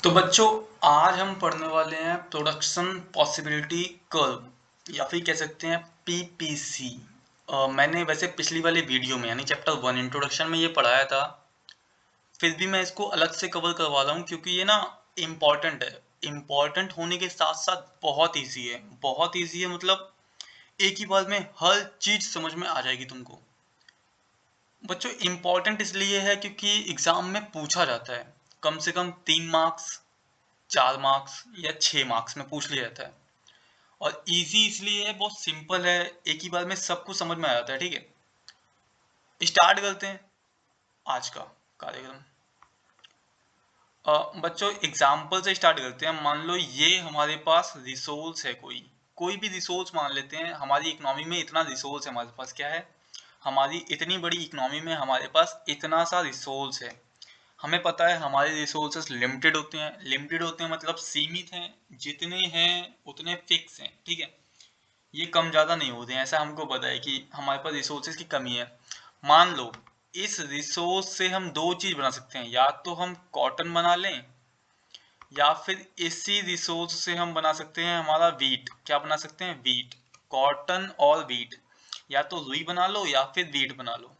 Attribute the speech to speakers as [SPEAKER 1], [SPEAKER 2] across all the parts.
[SPEAKER 1] तो बच्चों, आज हम पढ़ने वाले हैं प्रोडक्शन पॉसिबिलिटी कर्व या फिर कह सकते हैं पीपीसी। मैंने वैसे पिछली वाली वीडियो में यानी चैप्टर 1 इंट्रोडक्शन में ये पढ़ाया था। फिर भी मैं इसको अलग से कवर करवा रहा हूँ क्योंकि ये ना इम्पॉर्टेंट है। इम्पॉर्टेंट होने के साथ साथ बहुत ईजी है, बहुत ईजी है। मतलब एक ही बार में हर चीज समझ में आ जाएगी तुमको। बच्चों, इम्पॉर्टेंट इसलिए है क्योंकि एग्जाम में पूछा जाता है। कम से कम 3 मार्क्स, 4 मार्क्स या 6 मार्क्स में पूछ लिया जाता है। और इजी इसलिए है, बहुत सिंपल है, एक ही बार में सब कुछ समझ में आ जाता है। ठीक है, स्टार्ट करते हैं आज का कार्यक्रम। बच्चों, एग्जाम्पल से स्टार्ट करते हैं। मान लो ये हमारे पास रिसोर्स है, कोई भी रिसोर्स मान लेते हैं। हमारी इकोनॉमी में इतना रिसोर्स है, हमारे पास क्या है, हमारी इतनी बड़ी इकोनॉमी में हमारे पास इतना सा रिसोर्स है। हमें पता है हमारे रिसोर्सेस लिमिटेड होते हैं। लिमिटेड होते हैं मतलब सीमित हैं, जितने हैं उतने फिक्स हैं। ठीक है, ये कम ज़्यादा नहीं होते हैं। ऐसा हमको पता है कि हमारे पास रिसोर्सेज की कमी है। मान लो इस रिसोर्स से हम दो चीज़ बना सकते हैं, या तो हम कॉटन बना लें या फिर इसी रिसोर्स से हम बना सकते हैं हमारा वीट। क्या बना सकते हैं? वीट। कॉटन और वीट, या तो रुई बना लो या फिर वीट बना लो।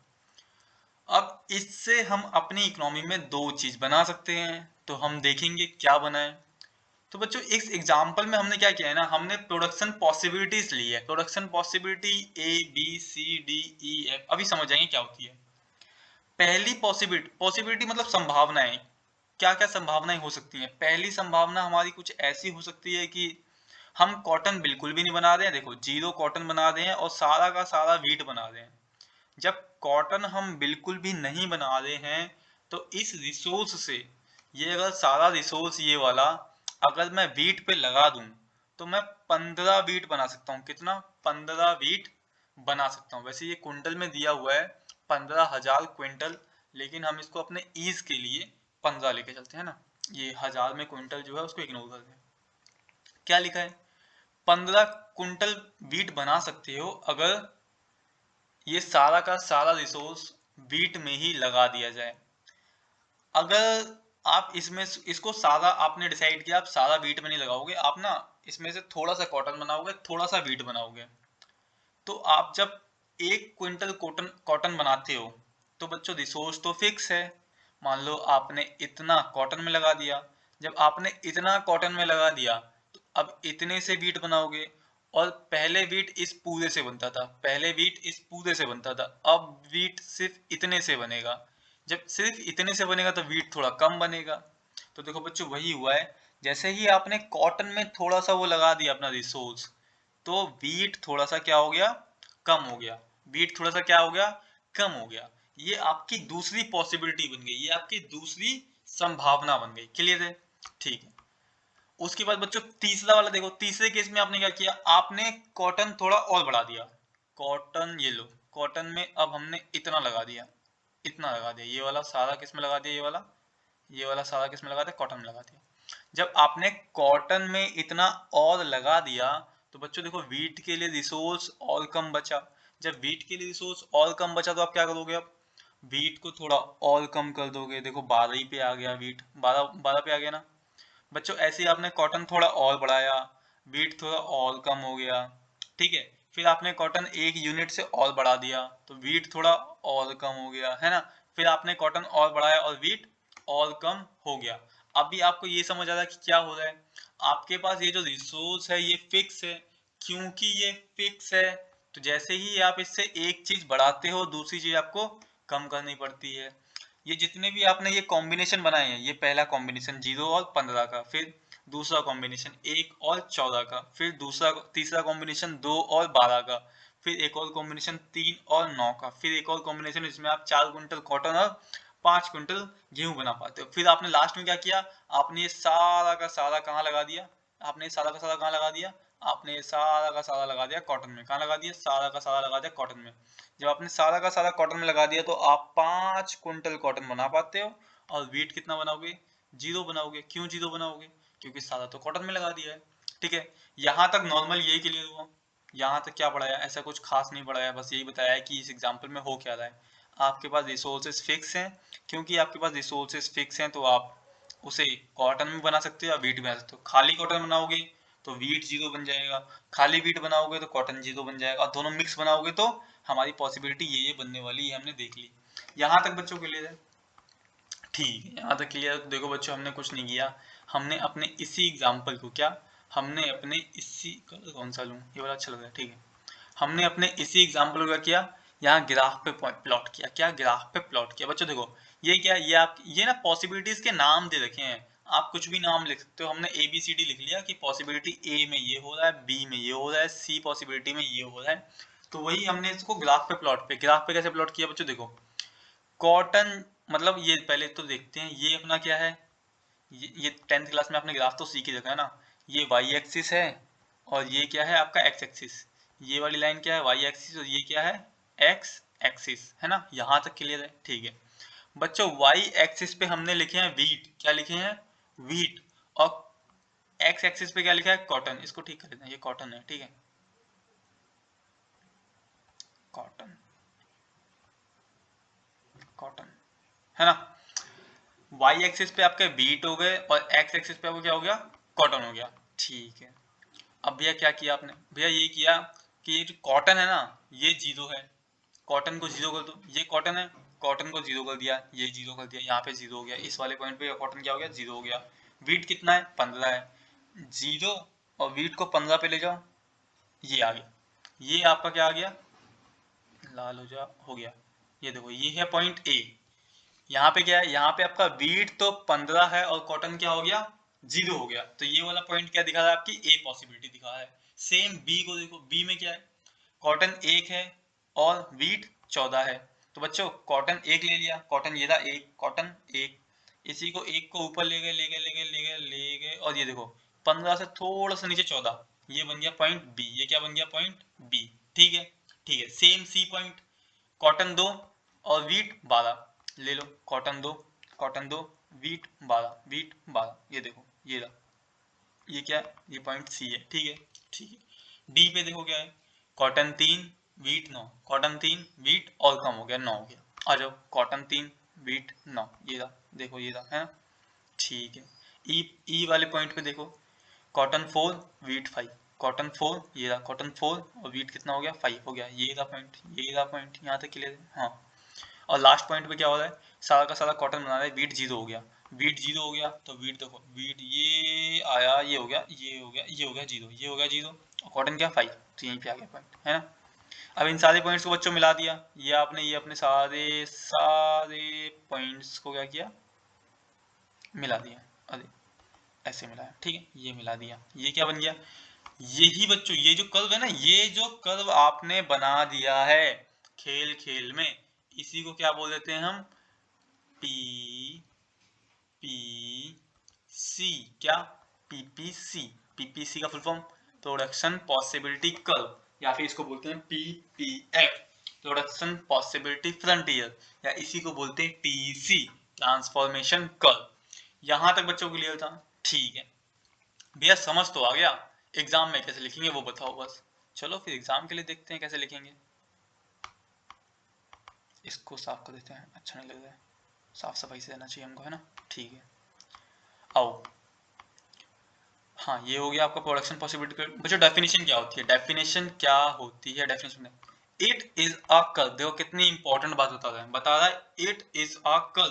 [SPEAKER 1] अब इससे हम अपनी इकोनॉमी में दो चीज बना सकते हैं, तो हम देखेंगे क्या बनाए। तो बच्चों, इस एग्जाम्पल में हमने क्या किया है ना, हमने प्रोडक्शन पॉसिबिलिटीज ली है। Production possibility ABCDEF। अभी समझ आएंगे क्या होती है। पहली पॉसिबिलिटी, पॉसिबिलिटी मतलब संभावनाएं। क्या क्या संभावनाएं हो सकती हैं? पहली संभावना हमारी कुछ ऐसी हो सकती है कि हम कॉटन बिल्कुल भी नहीं बना रहे हैं। देखो, जीरो कॉटन बना रहे हैं और सारा का सारा वीट बना रहे हैं। जब कॉटन हम बिल्कुल भी नहीं बना रहे हैं, तो इस रिसोर्स से, ये अगर सारा रिसोर्स ये वाला अगर मैं वीट पे लगा दूं, तो मैं 15 वीट बना सकता हूँ। कितना? 15 वीट बना सकता हूँ। वैसे ये क्विंटल में दिया हुआ है 15,000 क्विंटल, लेकिन हम इसको अपने ईज के लिए 15 लेके चलते हैं ना। ये हजार में क्विंटल जो है उसको इग्नोर कर दें। क्या लिखा है? 15 क्विंटल वीट बना सकते हो अगर ये सारा का सारा रिसोर्स वीट में ही लगा दिया जाए। अगर आप इसमें इसको सारा आपने डिसाइड किया, आप सारा वीट में नहीं लगाओगे, आप ना इसमें से थोड़ा सा कॉटन बनाओगे, थोड़ा सा वीट बनाओगे, तो आप जब 1 क्विंटल कॉटन कॉटन बनाते हो, तो बच्चों रिसोर्स तो फिक्स है। मान लो आपने इतना कॉटन में लगा दिया। जब आपने इतना कॉटन में लगा दिया, तो अब इतने से वीट बनाओगे। और पहले वीट इस पूरे से बनता था, पहले वीट इस पूरे से बनता था, अब वीट सिर्फ इतने से बनेगा। जब सिर्फ इतने से बनेगा तो वीट थोड़ा कम बनेगा। तो देखो बच्चों, वही हुआ है। जैसे ही आपने कॉटन में थोड़ा सा वो लगा दिया अपना रिसोर्स, तो वीट थोड़ा सा क्या हो गया? कम हो गया। वीट थोड़ा सा क्या हो गया? कम हो गया। ये आपकी दूसरी पॉसिबिलिटी बन गई, ये आपकी दूसरी संभावना बन गई। क्लियर है? ठीक है। उसके बाद बच्चों तीसरा वाला देखो। तीसरे केस में आपने क्या किया? आपने कॉटन थोड़ा और बढ़ा दिया। कॉटन, ये लो, कॉटन में अब हमने इतना लगा दिया, इतना लगा दिया। ये वाला सारा किस में लगा दिया? ये वाला सारा किस में लगा दिया? कॉटन में लगा दिया। जब आपने कॉटन में इतना और लगा दिया, तो बच्चों देखो, वीट के लिए रिसोर्स और कम बचा। जब वीट के लिए रिसोर्स और कम बचा, तो आप क्या करोगे? अब वीट को थोड़ा और कम कर दोगे। देखो 12 ही पे आ गया वीट, 12 पे आ गया ना। बच्चों ऐसे ही आपने कॉटन थोड़ा और बढ़ाया, वीट थोड़ा और कम हो गया। ठीक है, फिर आपने कॉटन 1 यूनिट से और बढ़ा दिया, तो वीट थोड़ा और कम हो गया, है ना। फिर आपने कॉटन और बढ़ाया और वीट और कम हो गया। अभी आपको ये समझ आ रहा है कि क्या हो रहा है। आपके पास ये जो रिसोर्स है ये फिक्स है। क्योंकि ये फिक्स है, तो जैसे ही आप इससे एक चीज बढ़ाते हो, दूसरी चीज आपको कम करनी पड़ती है। ये जितने भी आपने ये कॉम्बिनेशन बनाए हैं, ये पहला कॉम्बिनेशन 0 और 15 का, फिर दूसरा कॉम्बिनेशन 1 और 14 का, फिर दूसरा तीसरा कॉम्बिनेशन 2 और 12 का, फिर एक और कॉम्बिनेशन 3 और 9 का, फिर एक और कॉम्बिनेशन इसमें आप 4 क्विंटल कॉटन और 5 क्विंटल गेहूं बना पाते हो। फिर आपने लास्ट में क्या किया? आपने ये सारा का सारा कहाँ लगा दिया? आपने ये सारा का सारा कहाँ लगा दिया? आपने ये सारा का सारा लगा दिया कॉटन में। कहाँ लगा दिया? सारा का सारा लगा दिया कॉटन में। जब आपने सारा का सारा कॉटन में लगा दिया, तो आप 5 क्विंटल कॉटन बना पाते हो। और वेट कितना बनाओगे? 0 बनाओगे। क्यों 0 बनाओगे? क्योंकि सारा तो कॉटन में लगा दिया है। ठीक है, यहाँ तक नॉर्मल यही क्लियर हुआ। यहाँ तक क्या पढ़ाया? ऐसा कुछ खास नहीं पढ़ाया, बस यही बताया है कि इस एग्जाम्पल में हो क्या रहा है। आपके पास रिसोर्सेज फिक्स हैं। क्योंकि आपके पास रिसोर्सेज फिक्स हैं, तो आप उसे कॉटन में बना सकते हो या वीट में बना सकते हो। खाली कॉटन बनाओगे तो वीट 0 बन जाएगा, खाली वीट बनाओगे तो कॉटन 0 बन जाएगा, और दोनों मिक्स बनाओगे तो हमारी पॉसिबिलिटी ये बनने वाली है, हमने देख ली। यहाँ तक बच्चों क्लियर है? ठीक है, यहाँ तक क्लियर। तो देखो बच्चों, हमने कुछ नहीं किया, हमने अपने इसी एग्जाम्पल को क्या, हमने अपने इसी, कौन सा लूँ, ये वाला अच्छा लग रहा है, ठीक है, हमने अपने इसी एग्जाम्पल को क्या किया, यहाँ ग्राफ पे प्लॉट किया। क्या, ग्राफ पे प्लॉट किया। बच्चों देखो, ये क्या, ये आप, ये ना पॉसिबिलिटीज के नाम दे रखे हैं, आप कुछ भी नाम लिख सकते हो। हमने ABCD लिख लिया कि पॉसिबिलिटी A में ये हो रहा है, B में ये हो रहा है, C पॉसिबिलिटी में ये हो रहा है। तो वही हमने इसको ग्राफ पे प्लॉट पे, ग्राफ पे कैसे प्लॉट किया बच्चों, देखो कॉटन, मतलब ये पहले तो देखते हैं, ये अपना क्या है, ये 10th क्लास में आपने ग्राफ तो सीख ही रखा है ना। ये वाई एक्सिस है और ये क्या है आपका एक्स एक्सिस। ये वाली लाइन क्या है, वाई एक्सिस, और ये क्या है, एक्स एक्सिस, है ना। यहाँ तक क्लियर है, ठीक है बच्चों। वाई एक्सिस पे हमने लिखे हैं वीट, क्या लिखे हैं, वीट, और एक्स एक्सिस पे क्या लिखा है, कॉटन। इसको ठीक कर देते हैं, ये कॉटन है, ठीक है, कॉटन, कॉटन, है ना। वाई एक्सिस पे आपके वीट हो गए और एक्स एक्सिस पे आपको क्या हो गया, कॉटन हो गया, ठीक है। अब भैया क्या किया आपने, भैया ये किया कि ये जो कॉटन है ना, ये 0 है, कॉटन को 0 कर दो। ये कॉटन है, कॉटन को 0 कर दिया, ये 0 कर दिया, यहाँ पे 0 हो गया, इस वाले पॉइंट पे कॉटन क्या हो गया, 0 हो गया। वीट कितना है, 15 है, 0 और वीट को 15 पे ले जाओ, ये आ गया, ये आपका क्या आ गया, लाल हो गया। ये देखो, ये है पॉइंट ए। यहाँ पे क्या है, यहाँ पे आपका वीट तो 15 है और कॉटन क्या हो गया, 0 हो गया। तो ये वाला पॉइंट क्या दिखा रहा है, आपकी ए पॉसिबिलिटी दिखा रहा है। सेम बी को देखो, बी में क्या है, कॉटन 1 है और वीट 14 है। तो बच्चों कॉटन 1 ले लिया, कॉटन ये था 1, कॉटन 1, इसी को 1 को ऊपर ले गए ले गए ले गए ले गए ले गए, और ये देखो 15 से थोड़ा सा नीचे 14, ये बन गया पॉइंट बी। ये क्या बन गया, पॉइंट बी, ठीक है, ठीक है। सेम सी पॉइंट, कॉटन 2 और वीट 12, ले लो, कॉटन 2, कॉटन 2, वीट 12, वीट 12, ये देखो, ये रहा, ये क्या है, ये पॉइंट सी है, ठीक है, ठीक है। डी पे देखो क्या है, कॉटन 3 वीट 9, कॉटन 3 वीट और कम हो गया, 9 हो गया। आ जाओ, कॉटन 3 वीट 9, ये रहा, देखो ये रहा, है ना, ठीक है। ई वाले पॉइंट पे देखो, कॉटन 4 वीट 5, कॉटन 4, ये रहा कॉटन 4 और वीट कितना हो गया, 5 हो गया, ये रहा पॉइंट, ये रहा पॉइंट, यहाँ तक क्लियर है, हाँ। और लास्ट पॉइंट पे क्या हो रहा है, सारा का सारा कॉटन बना रहा है, वीट 0 हो गया, वीट 0 हो गया, तो वीट देखो, वीट ये आया, ये हो गया, ये हो गया, ये हो गया 0, ये हो गया 0, और कॉटन क्या 5, तो यहीं पे आ गया पॉइंट, है ना। अब इन सारे पॉइंट्स को बच्चों मिला दिया, ये अपने सारे सारे पॉइंट्स को क्या किया, मिला दिया, अरे ऐसे मिलाया, ठीक है, ये मिला दिया, ये क्या बन गया, यही बच्चों, ये जो कर्व है ना, ये जो कर्व आपने बना दिया है खेल खेल में, इसी को क्या बोल देते हैं हम, पी पी सी, क्या, पीपीसी, पीपीसी का full form production possibility curve, या फिर इसको बोलते हैं पीपीएफ, प्रोडक्शन पॉसिबिलिटी फ्रंटियर, या इसी को बोलते हैं टीसी, ट्रांसफॉर्मेशन कर्व। यहां तक बच्चों क्लियर था, ठीक है भैया, समझ तो आ गया। एग्जाम में कैसे लिखेंगे वो बताओ बस। चलो फिर एग्जाम के लिए देखते हैं कैसे लिखेंगे। इसको साफ कर देते हैं, अच्छा नहीं लग रहा है, साफ सफाई से रहना चाहिए हमको, है ना, ठीक है। आओ, हाँ ये हो गया आपका प्रोडक्शन पॉसिबिलिटी। बच्चों डेफिनेशन क्या होती है, डेफिनेशन क्या होती है, definition it is a curve, देखो कितनी इंपॉर्टेंट बात बता रहा है, it is a curve,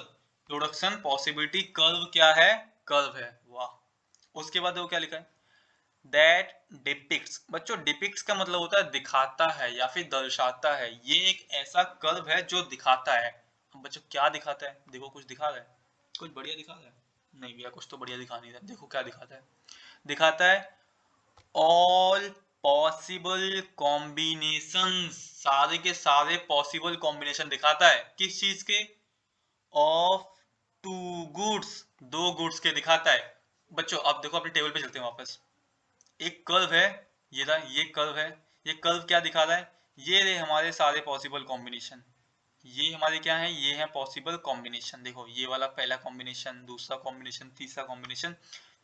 [SPEAKER 1] production possibility curve क्या है, कर्व है, वाह। उसके बाद देखो क्या लिखा है, दैट डिपिक्ट्स, बच्चों डिपिक्ट्स का मतलब होता है दिखाता है या फिर दर्शाता है, ये एक ऐसा कर्व है जो दिखाता है। अब बच्चों क्या दिखाता है, देखो कुछ दिखा रहा है, कुछ बढ़िया दिखा रहा है, नहीं भैया कुछ तो बढ़िया दिखा नहीं रहा, देखो क्या दिखाता है, दिखाता है ऑल पॉसिबल कॉम्बिनेशन, सारे के सारे पॉसिबल कॉम्बिनेशन दिखाता है, किस चीज के, ऑफ टू गुड्स, दो गुड्स के दिखाता है। बच्चों अब देखो अपने टेबल पे चलते हैं वापस, एक कर्व है, ये रहा, ये कर्व है, ये कर्व क्या दिखा रहा है, ये रहे हमारे सारे पॉसिबल कॉम्बिनेशन, ये हमारे क्या है, ये है पॉसिबल कॉम्बिनेशन, देखो ये वाला पहला कॉम्बिनेशन, दूसरा कॉम्बिनेशन, तीसरा कॉम्बिनेशन,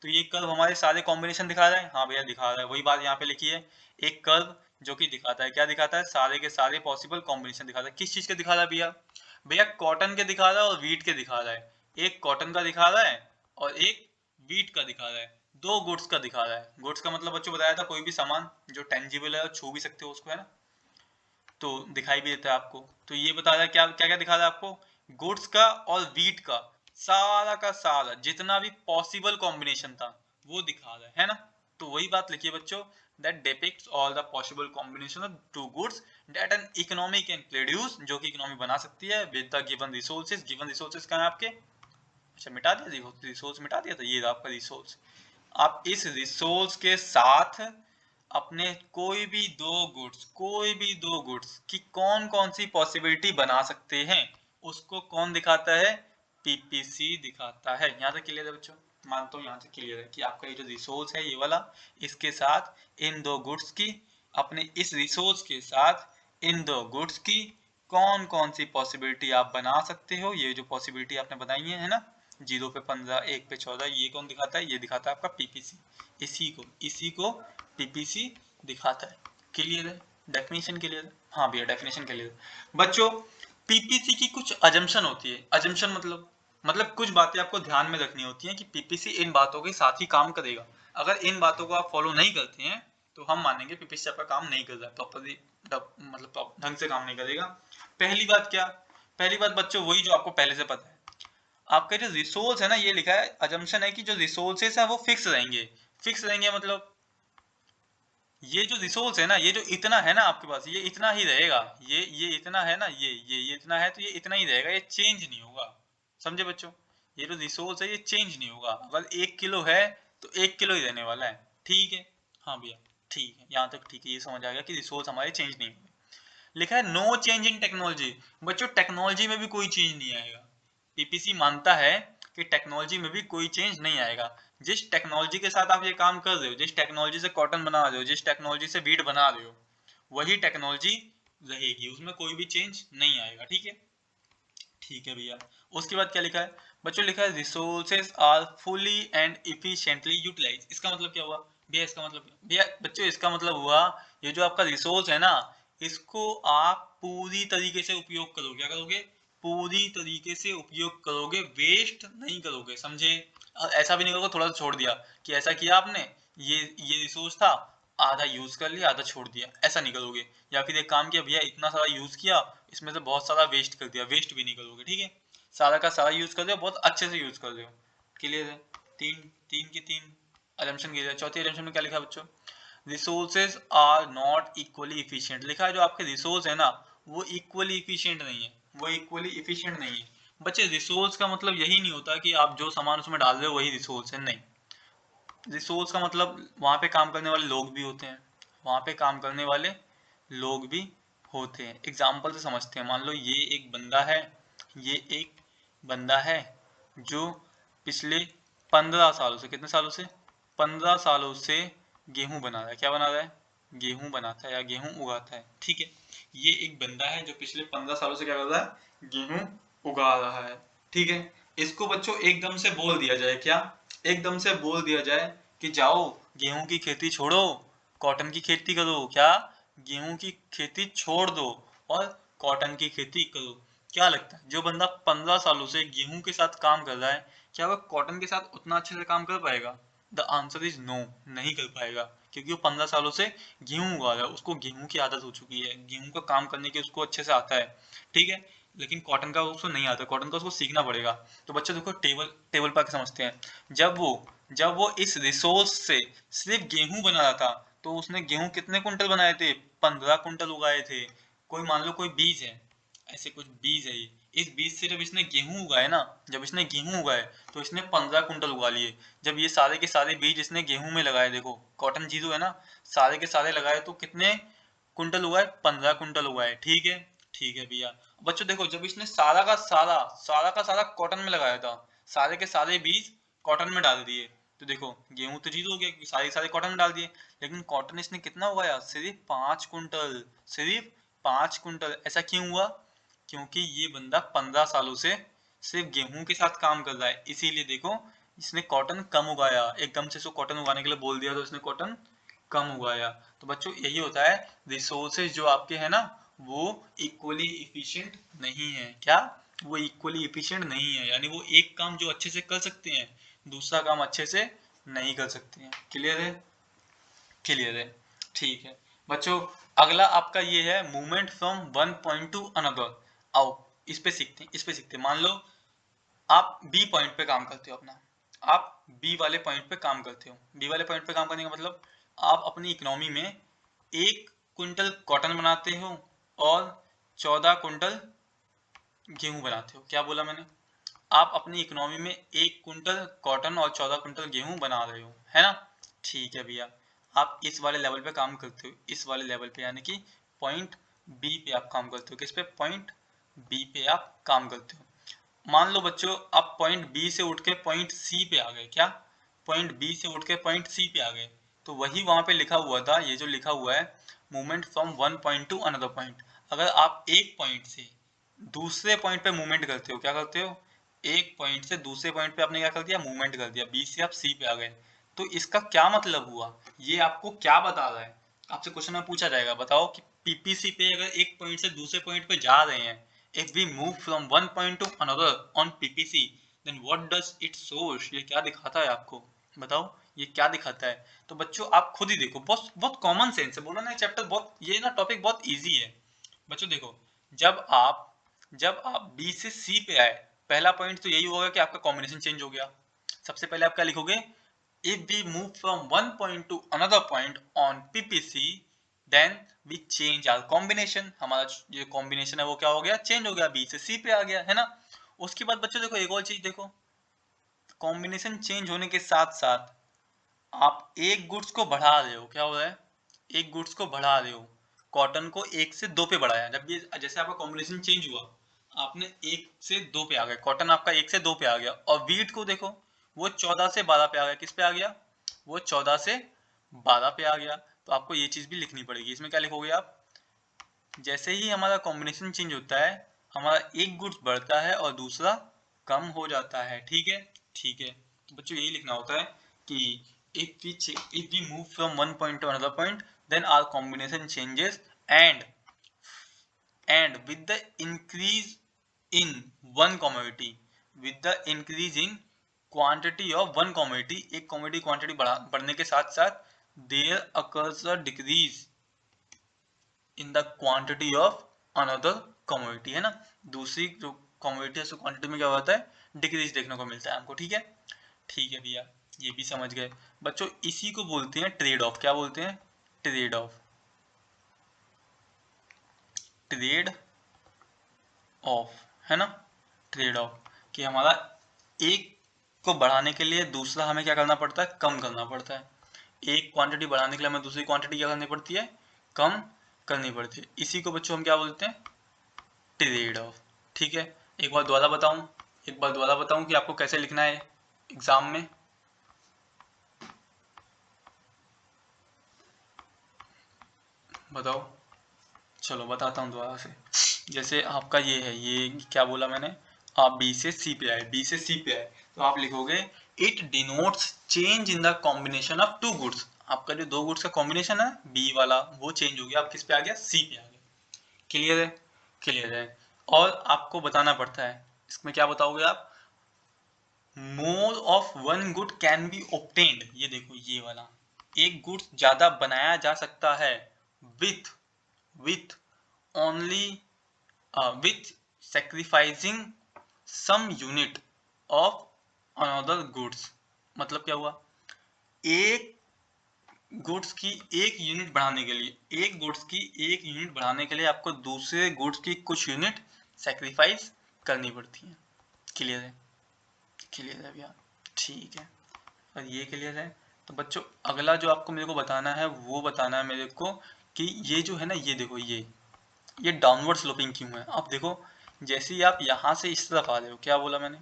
[SPEAKER 1] तो ये कर्व हमारे सारे कॉम्बिनेशन दिखा रहा है, हाँ भैया दिखा रहा है, वही बात यहाँ पे लिखी है, एक कर्व जो कि दिखाता है, क्या दिखाता है, सारे के सारे पॉसिबल कॉम्बिनेशन दिखाता है। किस चीज के दिखा रहा है भैया, भैया कॉटन के दिखा रहा है और वीट के दिखा रहा है, एक कॉटन का दिखा रहा है और एक वीट का दिखा रहा है, दो गुड्स का दिखा रहा है। गुड्स का मतलब बच्चों बताया था कोई भी सामान जो टेंजिबल है और छू भी सकते हो उसको, है ना, तो दिखाई भी देता है आपको। तो ये बता रहा है क्या क्या क्या दिखा रहा है आपको, गुड्स का और वीट का सारा जितना भी पॉसिबल कॉम्बिनेशन था वो दिखा रहा है ना। तो वही बात लिखिए बच्चों, that depicts all the possible combination of two goods that an economy can produce, जो कि इकोनॉमी बना सकती है with the given resources। given resources कहाँ है आपके, अच्छा मिटा दिया, रिसोर्स मिटा दिया था, ये रहा आपका रिसोर्स। आप इस रिसोर्स के साथ अपने कोई भी दो गुड्स की कौन कौन सी पॉसिबिलिटी बना सकते हैं, उसको कौन दिखाता है, पीपीसी दिखाता है। यहाँ तक क्लियर है बच्चों, मानता हूँ यहाँ तक क्लियर है कि आपका ये जो रिसोर्स है ये वाला, इसके साथ इन दो गुड्स की, अपने इस रिसोर्स के साथ इन दो गुड्स की कौन कौन सी पॉसिबिलिटी आप बना सकते हो। ये जो पॉसिबिलिटी आपने बनाई है ना, 0 पे 15, 1 पे 14, ये कौन दिखाता है, ये दिखाता है आपका पीपीसी। इसी को पीपीसी दिखाता है। क्लियर है, डेफिनेशन क्लियर है, हाँ भैया डेफिनेशन क्लियर है। बच्चों पीपीसी की कुछ अजम्पशन होती है, अजम्पशन मतलब कुछ बातें आपको ध्यान में रखनी होती हैं कि पीपीसी इन बातों के साथ ही काम करेगा। अगर इन बातों को आप फॉलो नहीं करते हैं तो हम मानेंगे पीपीसी आपका काम नहीं कर रहा है प्रॉपरली, मतलब ढंग से काम नहीं करेगा। पहली बात क्या, पहली बात बच्चों वही जो आपको पहले से पता है, आपका जो रिसोर्स है ना, ये लिखा है अजम्पशन है कि जो रिसोर्सेस है वो फिक्स रहेंगे। फिक्स रहेंगे मतलब ये जो रिसोर्स है ना, ये जो इतना है ना आपके पास, ये इतना ही रहेगा। ये इतना है ना, ये इतना है तो ये इतना ही रहेगा, ये चेंज नहीं होगा। समझे बच्चों, ये जो रिसोर्स है ये चेंज नहीं होगा। अगर 1 किलो है तो 1 किलो ही रहने वाला है। ठीक है, हाँ भैया ठीक है, यहाँ तक ठीक है, ये समझ आ गया कि रिसोर्स हमारे चेंज नहीं होंगे। लिखा है नो चेंज इन टेक्नोलॉजी, बच्चों टेक्नोलॉजी में भी कोई चेंज नहीं आएगा। पीपीसी मानता है कि टेक्नोलॉजी में भी कोई चेंज नहीं आएगा। जिस टेक्नोलॉजी के साथ आप ये काम कर रहे हो, जिस टेक्नोलॉजी से कॉटन बना रहे हो, जिस टेक्नोलॉजी से वीट बना रहे हो, वही टेक्नोलॉजी रहेगी, उसमें कोई भी चेंज नहीं आएगा। ठीक है, ठीक है भैया। उसके बाद क्या लिखा है बच्चों, लिखा है resources are fully and efficiently utilise. इसका मतलब क्या हुआ भैया, इसका मतलब भैया बच्चों इसका मतलब हुआ ये जो आपका रिसोर्स है ना, इसको आप पूरी तरीके से उपयोग करोगे। क्या करोगे, पूरी तरीके से उपयोग करोगे, वेस्ट नहीं करोगे, समझे। ऐसा भी नहीं करोगे थोड़ा सा छोड़ दिया, कि ऐसा किया आपने, ये रिसोर्स था, आधा यूज कर लिया आधा छोड़ दिया, ऐसा नहीं करोगे। या फिर एक काम किया भैया, इतना सारा यूज किया, इसमें से बहुत सारा वेस्ट कर दिया, वेस्ट भी नहीं करोगे। ठीक है, सारा का सारा यूज कर रहे हो, बहुत अच्छे से यूज कर रहे हो। क्लियर है, तीन तीन की तीन अजम्पशन की। चौथी अजम्पशन में क्या लिखा है बच्चों, resources are not equally efficient. लिखा है जो आपके रिसोर्स है ना, वो इक्वली इफिशिएंट नहीं है, वो इक्वली इफिशिएंट नहीं है। बच्चे रिसोर्स का मतलब यही नहीं होता कि आप जो सामान उसमें डाल रहे हो वही रिसोर्स है, नहीं। रिसोर्स का मतलब वहाँ पे काम करने वाले लोग भी होते हैं, वहाँ पे काम करने वाले लोग भी होते हैं। एग्जाम्पल से समझते हैं, मान लो ये एक बंदा है, ये एक बंदा है जो पिछले 15 सालों से, कितने सालों से, 15 सालों से गेहूं बना रहा है। क्या बना रहा है, गेहूं बनाता है या गेहूं उगाता है। ठीक है, ये एक बंदा है जो पिछले 15 सालों से क्या कर रहा है, गेहूं उगा रहा है। ठीक है, इसको बच्चों एकदम से बोल दिया जाए, क्या, एकदम से बोल दिया जाए कि जाओ गेहूं की खेती छोड़ो, कॉटन की खेती करो। क्या, गेहूं की खेती छोड़ दो और कॉटन की खेती करो। क्या लगता है जो बंदा 15 सालों से गेहूं के साथ काम कर रहा है, क्या वह कॉटन के साथ उतना अच्छे से काम कर पाएगा? द आंसर इज नो, नहीं कर पाएगा, क्योंकि वो 15 सालों से गेहूं उगा रहा है, उसको गेहूं की आदत हो चुकी है, गेहूं का काम करने की उसको अच्छे से आता है। ठीक है, लेकिन कॉटन का उसको नहीं आता, कॉटन का उसको सीखना पड़ेगा। तो बच्चों देखो टेबल टेबल पर समझते हैं, जब वो इस रिसोर्स से सिर्फ गेहूं बना रहा था, तो उसने गेहूं कितने कुंटल बनाए थे, 15 कुंटल उगाए थे। कोई मान लो कोई बीज है, ऐसे कुछ बीज है, ये इस बीज से जब इसने गेहूं उगाए ना, जब इसने गेहूं उगाए तो इसने 15 कुंटल उगा लिए। जब ये सारे के सारे बीज इसने गेहूं में लगाए, देखो कॉटन 0 है ना, सारे के सारे लगाए तो कितने कुंटल उगाए, 15 कुंटल उगाए। ठीक है भैया। बच्चों देखो जब इसने सारा का सारा कॉटन में लगाया था, सारे के सारे बीज कॉटन में डाल दिए, तो देखो गेहूं तो 0 हो गया क्योंकि सारे सारे कॉटन में डाल दिए। लेकिन कॉटन इसने कितना उगाया, सिर्फ 5 कुंटल, सिर्फ 5 कुंटल। ऐसा क्यों हुआ, क्योंकि ये बंदा 15 सालों से सिर्फ गेहूं के साथ काम कर रहा है, इसीलिए देखो इसने कॉटन कम उगाया। एकदम से इसको कॉटन उगाने के लिए बोल दिया तो इसने कॉटन कम उगाया। तो बच्चों यही होता है, रिसोर्सेज जो आपके है ना, वो इक्वली इफिशिएंट नहीं है। क्या, वो इक्वली इफिशिएंट नहीं है, यानी वो एक काम जो अच्छे से कर सकते हैं दूसरा काम अच्छे से नहीं कर सकती हैं। क्लियर है? क्लियर है, ठीक है बच्चों। अगला आपका ये है movement from one point two another. आओ इस पे सीखते हैं। मान लो आप बी पॉइंट पे काम करते हो अपना, आप बी वाले पॉइंट पे काम करते हो। बी वाले पॉइंट पे काम करने का मतलब आप अपनी इकोनॉमी में 1 क्विंटल कॉटन बनाते हो और 14 क्विंटल गेहूं बनाते हो। क्या बोला मैंने? आप अपनी इकोनॉमी में 1 क्विंटल कॉटन और 14 क्विंटल गेहूं बना रहे हो, है ना? ठीक है भैया, आप इस वाले लेवल पे काम करते हो, इस वाले लेवल पे, यानी कि पॉइंट बी पे आप काम करते हो। किस पे? पॉइंट बी पे आप काम करते हो। मान लो बच्चों आप पॉइंट बी से उठ के पॉइंट सी पे आ गए। क्या? पॉइंट बी से उठ के पॉइंट सी पे आ गए, तो वही वहां पे लिखा हुआ था, ये जो लिखा हुआ है movement from one point two another point. अगर आप एक पॉइंट से दूसरे पॉइंट पे मूवमेंट करते हो, क्या करते हो? एक पॉइंट से दूसरे पॉइंट पे आपने क्या कर दिया? मूवमेंट कर दिया। बी से आप सी पे आ गए, तो इसका क्या मतलब हुआ? ये आपको क्या बता रहा है? आपसे क्वेश्चन में पूछा जाएगा, बताओ कि पीपीसी पे अगर एक पॉइंट से दूसरे पॉइंट पे जा रहे हैं, if we move from one point to another on PPC, then what does it shows? ये क्या दिखाता है आपको? बताओ ये क्या दिखाता है? तो बच्चों आप खुद ही देखो, बहुत बहुत कॉमन सेंस है। बोला ना चैप्टर बहुत, ये ना टॉपिक बहुत इजी है। बच्चों देखो, जब आप बी से सी पे आए, पहला पॉइंट तो यही होगा कि आपका कॉम्बिनेशन चेंज हो गया। सबसे पहले आप क्या लिखोगे? if we move from one point to another point on PPC, then we change our combination। हमारा जो कॉम्बिनेशन है वो क्या हो गया? चेंज हो गया, बी से सी पे आ गया, है ना? उसके बाद बच्चों देखो एक और चीज देखो, कॉम्बिनेशन चेंज होने के साथ साथ आप एक गुड्स को बढ़ा रहे हो। क्या हो रहा है? एक गुड्स को बढ़ा रहे हो। कॉटन को 1 से 2 पे बढ़ाया। जब ये जैसे आपका कॉम्बिनेशन चेंज हुआ, आपने 1 से 2 पे आ गए, कॉटन आपका 1 से 2 पे आ गया। और वीट को देखो, वो 14 से 12 पे आ गया। किस पे आ गया? वो 14 से 12 पे आ गया। तो आपको ये चीज भी लिखनी पड़ेगी। इसमें क्या लिखोगे आप? जैसे ही हमारा कॉम्बिनेशन चेंज होता है, हमारा एक गुड्स बढ़ता है और दूसरा कम हो जाता है। ठीक है, ठीक है। तो बच्चों यही लिखना होता है कि if we move from one point to another point, then our combination changes, and with the increase in one commodity, with the increase in quantity of one commodity, एक commodity quantity बढ़ने के साथ साथ there occurs a decrease in the quantity of another commodity, है ना? दूसरी जो commodity है, क्वांटिटी में क्या होता है? डिक्रीज देखने को मिलता है हमको। ठीक है, ठीक है भैया, ये भी समझ गए। बच्चों इसी को बोलते हैं ट्रेड ऑफ। क्या बोलते हैं? Trade off. ट्रेड ऑफ, है ना? ट्रेड ऑफ कि हमारा एक को बढ़ाने के लिए दूसरा हमें क्या करना पड़ता है? कम करना पड़ता है। एक क्वांटिटी बढ़ाने के लिए हमें दूसरी क्वांटिटी क्या करनी पड़ती है? कम करनी पड़ती है। इसी को बच्चों हम क्या बोलते हैं? Trade off. ठीक है, एक बार दोबारा बताऊं कि आपको कैसे लिखना है एग्जाम में। बताओ, चलो बताता हूँ दोबारा से। जैसे आपका ये है, ये क्या बोला मैंने? आप बी से सी पे आए, बी से सी पे आए, तो आप लिखोगे it denotes change in the combination of two goods. आपका जो दो गुड्स का कॉम्बिनेशन है बी वाला, वो चेंज हो गया। आप किस पे आ गया? सी पे आ गया। क्लियर है? क्लियर है। और आपको बताना पड़ता है, इसमें क्या बताओगे आप? More of one good can be obtained. ये देखो, ये वाला, एक गुड ज्यादा बनाया जा सकता है with with only with sacrificing some unit of another goods. मतलब क्या हुआ? एक गुड्स की एक यूनिट बढ़ाने के लिए, एक गुड्स की एक यूनिट बढ़ाने के लिए आपको दूसरे गुड्स की कुछ यूनिट सेक्रीफाइस करनी पड़ती है। क्लियर है? क्लियर है भैया, ठीक है। और ये क्लियर है। तो बच्चों अगला जो आपको मेरे को बताना है, वो बताना है मेरे को कि ये जो है ना, ये देखो, ये डाउनवर्ड स्लोपिंग क्यों है? आप देखो, जैसे ही आप यहाँ से इस तरफ आ रहे हो, क्या बोला मैंने?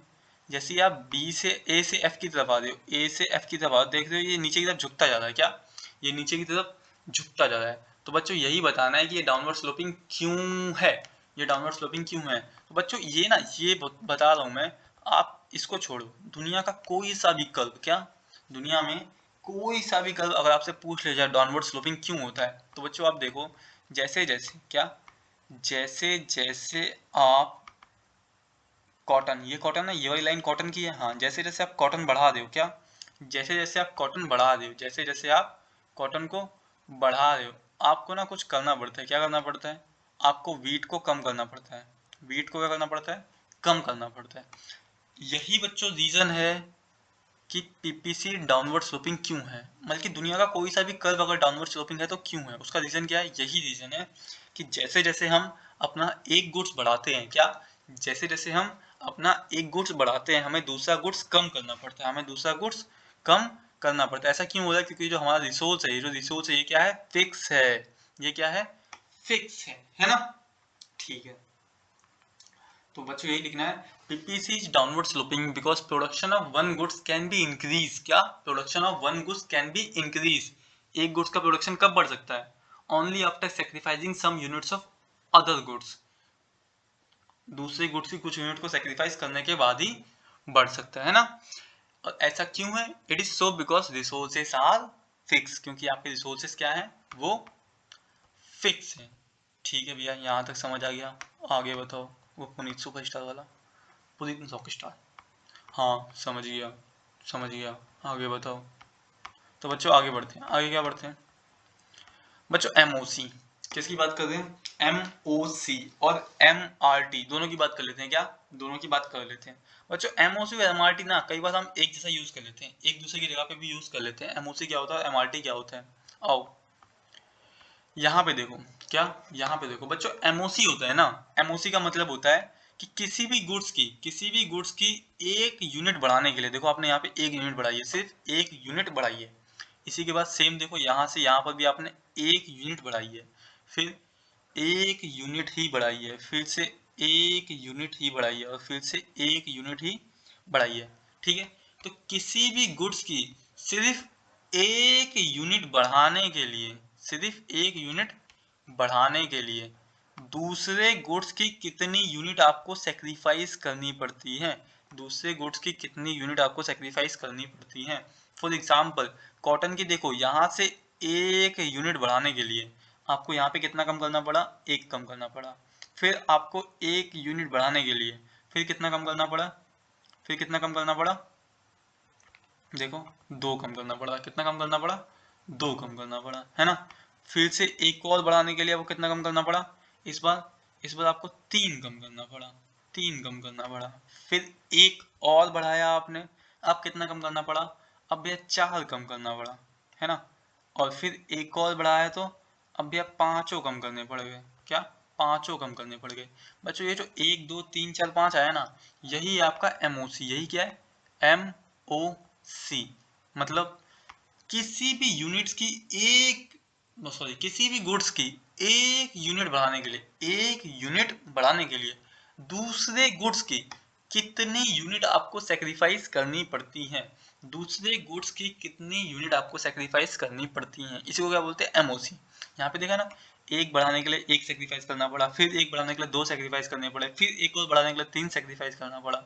[SPEAKER 1] जैसे ही आप बी से ए से एफ की तरफ आ रहे हो, ए से एफ की तरफ आ रहे हो, देख रहे हो ये नीचे की तरफ झुकता जा रहा है। क्या? ये नीचे की तरफ झुकता जा रहा है। तो बच्चों यही बताना है कि ये डाउनवर्ड स्लोपिंग क्यों है, ये डाउनवर्ड स्लोपिंग क्यों है। तो बच्चों ये ना, ये बता रहा हूँ मैं, आप इसको छोड़ो। दुनिया का कोई सा भी कर्व, क्या दुनिया में कोई सा भी कर्व अगर आपसे पूछ ले जाए डाउनवर्ड स्लोपिंग क्यों होता है, तो बच्चों आप देखो, जैसे जैसे क्या, जैसे जैसे आप कॉटन, ये कॉटन है, ये वाली लाइन कॉटन की है। हाँ, जैसे जैसे आप कॉटन बढ़ा दो, क्या जैसे जैसे आप कॉटन बढ़ा दो, जैसे जैसे आप कॉटन को बढ़ा रहे हो, आपको ना कुछ करना पड़ता है। क्या करना पड़ता है? आपको वीट को कम करना पड़ता है। वीट को क्या करना पड़ता है? कम करना पड़ता है। यही बच्चों रीजन है कि पीपीसी डाउनवर्ड स्लोपिंग क्यों है। मतलब कि दुनिया का कोई सा भी कर्व अगर डाउनवर्ड स्लोपिंग है तो क्यों है, उसका रीजन क्या है? यही रीजन है कि जैसे जैसे हम अपना एक गुड्स बढ़ाते हैं, क्या जैसे जैसे हम अपना एक गुड्स बढ़ाते हैं, हमें दूसरा गुड्स कम करना पड़ता है, हमें दूसरा गुड्स कम करना पड़ता है। ऐसा क्यों हो रहा है? क्योंकि जो हमारा रिसोर्स है, ये जो रिसोर्स है, ये क्या है? फिक्स है। ये क्या है? फिक्स है ना? ठीक है, तो बच्चों यही लिखना है, PPC is downward sloping because production of one goods can be increase। क्या? Production of one goods can be increase. एक गुड्स का प्रोडक्शन कब बढ़ सकता है? Only after sacrificing some units of other goods. दूसरे गुड्स की कुछ यूनिट को सेक्रीफाइस करने के बाद ही बढ़ सकता है ना। और ऐसा क्यों है? It is so because resources are fix, क्योंकि आपके रिसोर्सेस क्या है? वो फिक्स है। ठीक है भैया, यहाँ तक समझ आ गया। आगे बताओ, वो पुनीत सुपरस्टार वाला, पुनीत रॉकस्टार। हाँ समझ गया, समझ गया। आगे बताओ। तो बच्चों आगे बढ़ते हैं, आगे क्या बढ़ते हैं बच्चों? एमओसी, किसकी बात कर रहे हैं? एमओसी और एमआरटी दोनों की बात कर लेते हैं। क्या? दोनों की बात कर लेते हैं बच्चों। एमओसी और एमआरटी ना कई बार हम एक जैसा यूज कर लेते हैं, एक दूसरे की जगह पे भी यूज कर लेते हैं। एमओसी क्या होता है, एमआरटी क्या होता है? आओ यहाँ पे देखो। क्या? यहाँ पे देखो बच्चों, एमओसी होता है ना, एमओसी का मतलब होता है कि किसी भी गुड्स की एक यूनिट बढ़ाने के लिए, देखो आपने यहाँ पे एक यूनिट बढ़ाई है, सिर्फ एक यूनिट बढ़ाई है। इसी के बाद सेम देखो, यहाँ से यहाँ पर भी आपने एक यूनिट बढ़ाई है, फिर एक यूनिट ही बढ़ाई है, फिर से एक यूनिट ही बढ़ाई है, और फिर से एक यूनिट ही बढ़ाई है। ठीक है, तो किसी भी गुड्स की सिर्फ एक यूनिट बढ़ाने के लिए, सिर्फ एक यूनिट बढ़ाने के लिए दूसरे गुड्स की कितनी यूनिट आपको सेक्रीफाइस करनी पड़ती है? दूसरे गुड्स की कितनी यूनिट आपको सेक्रीफाइस करनी पड़ती है? फॉर एग्जाम्पल कॉटन की देखो, यहाँ से एक यूनिट बढ़ाने के लिए आपको यहाँ पे कितना कम करना पड़ा? एक कम करना पड़ा। फिर आपको एक यूनिट बढ़ाने के लिए फिर कितना कम करना पड़ा? फिर कितना कम करना पड़ा? देखो, दो कम करना पड़ा। कितना कम करना पड़ा? दो कम करना पड़ा, है ना। फिर से एक और बढ़ाने के लिए आपको कितना कम करना पड़ा? इस बार आपको तीन कम करना पड़ा, तीन कम करना पड़ा। फिर एक और बढ़ाया आपने, अब कितना कम करना पड़ा? अब भैया चार कम करना पड़ा, है ना। और फिर एक और बढ़ाया तो अब भैया पांचों कम करने पड़ गए। क्या? पांचों कम करने पड़ गए। बच्चों ये जो एक दो तीन चार पांच आया ना, यही आपका एमओसी, यही क्या है? एम ओ सी। मतलब किसी भी यूनिट्स की एक, सॉरी, किसी भी गुड्स की एक यूनिट बढ़ाने के लिए, एक यूनिट बढ़ाने के लिए दूसरे गुड्स की कितनी यूनिट आपको सेक्रीफाइस करनी पड़ती है? दूसरे गुड्स की कितनी यूनिट आपको सेक्रीफाइस करनी पड़ती हैं, इसी को क्या बोलते हैं? एमओसी। यहाँ पे देखा ना, एक बढ़ाने के लिए एक सेक्रीफाइस करना पड़ा, फिर एक बढ़ाने के लिए दो सेक्रीफाइस करने पड़े, फिर एक और बढ़ाने के लिए तीन सेक्रीफाइस करना पड़ा,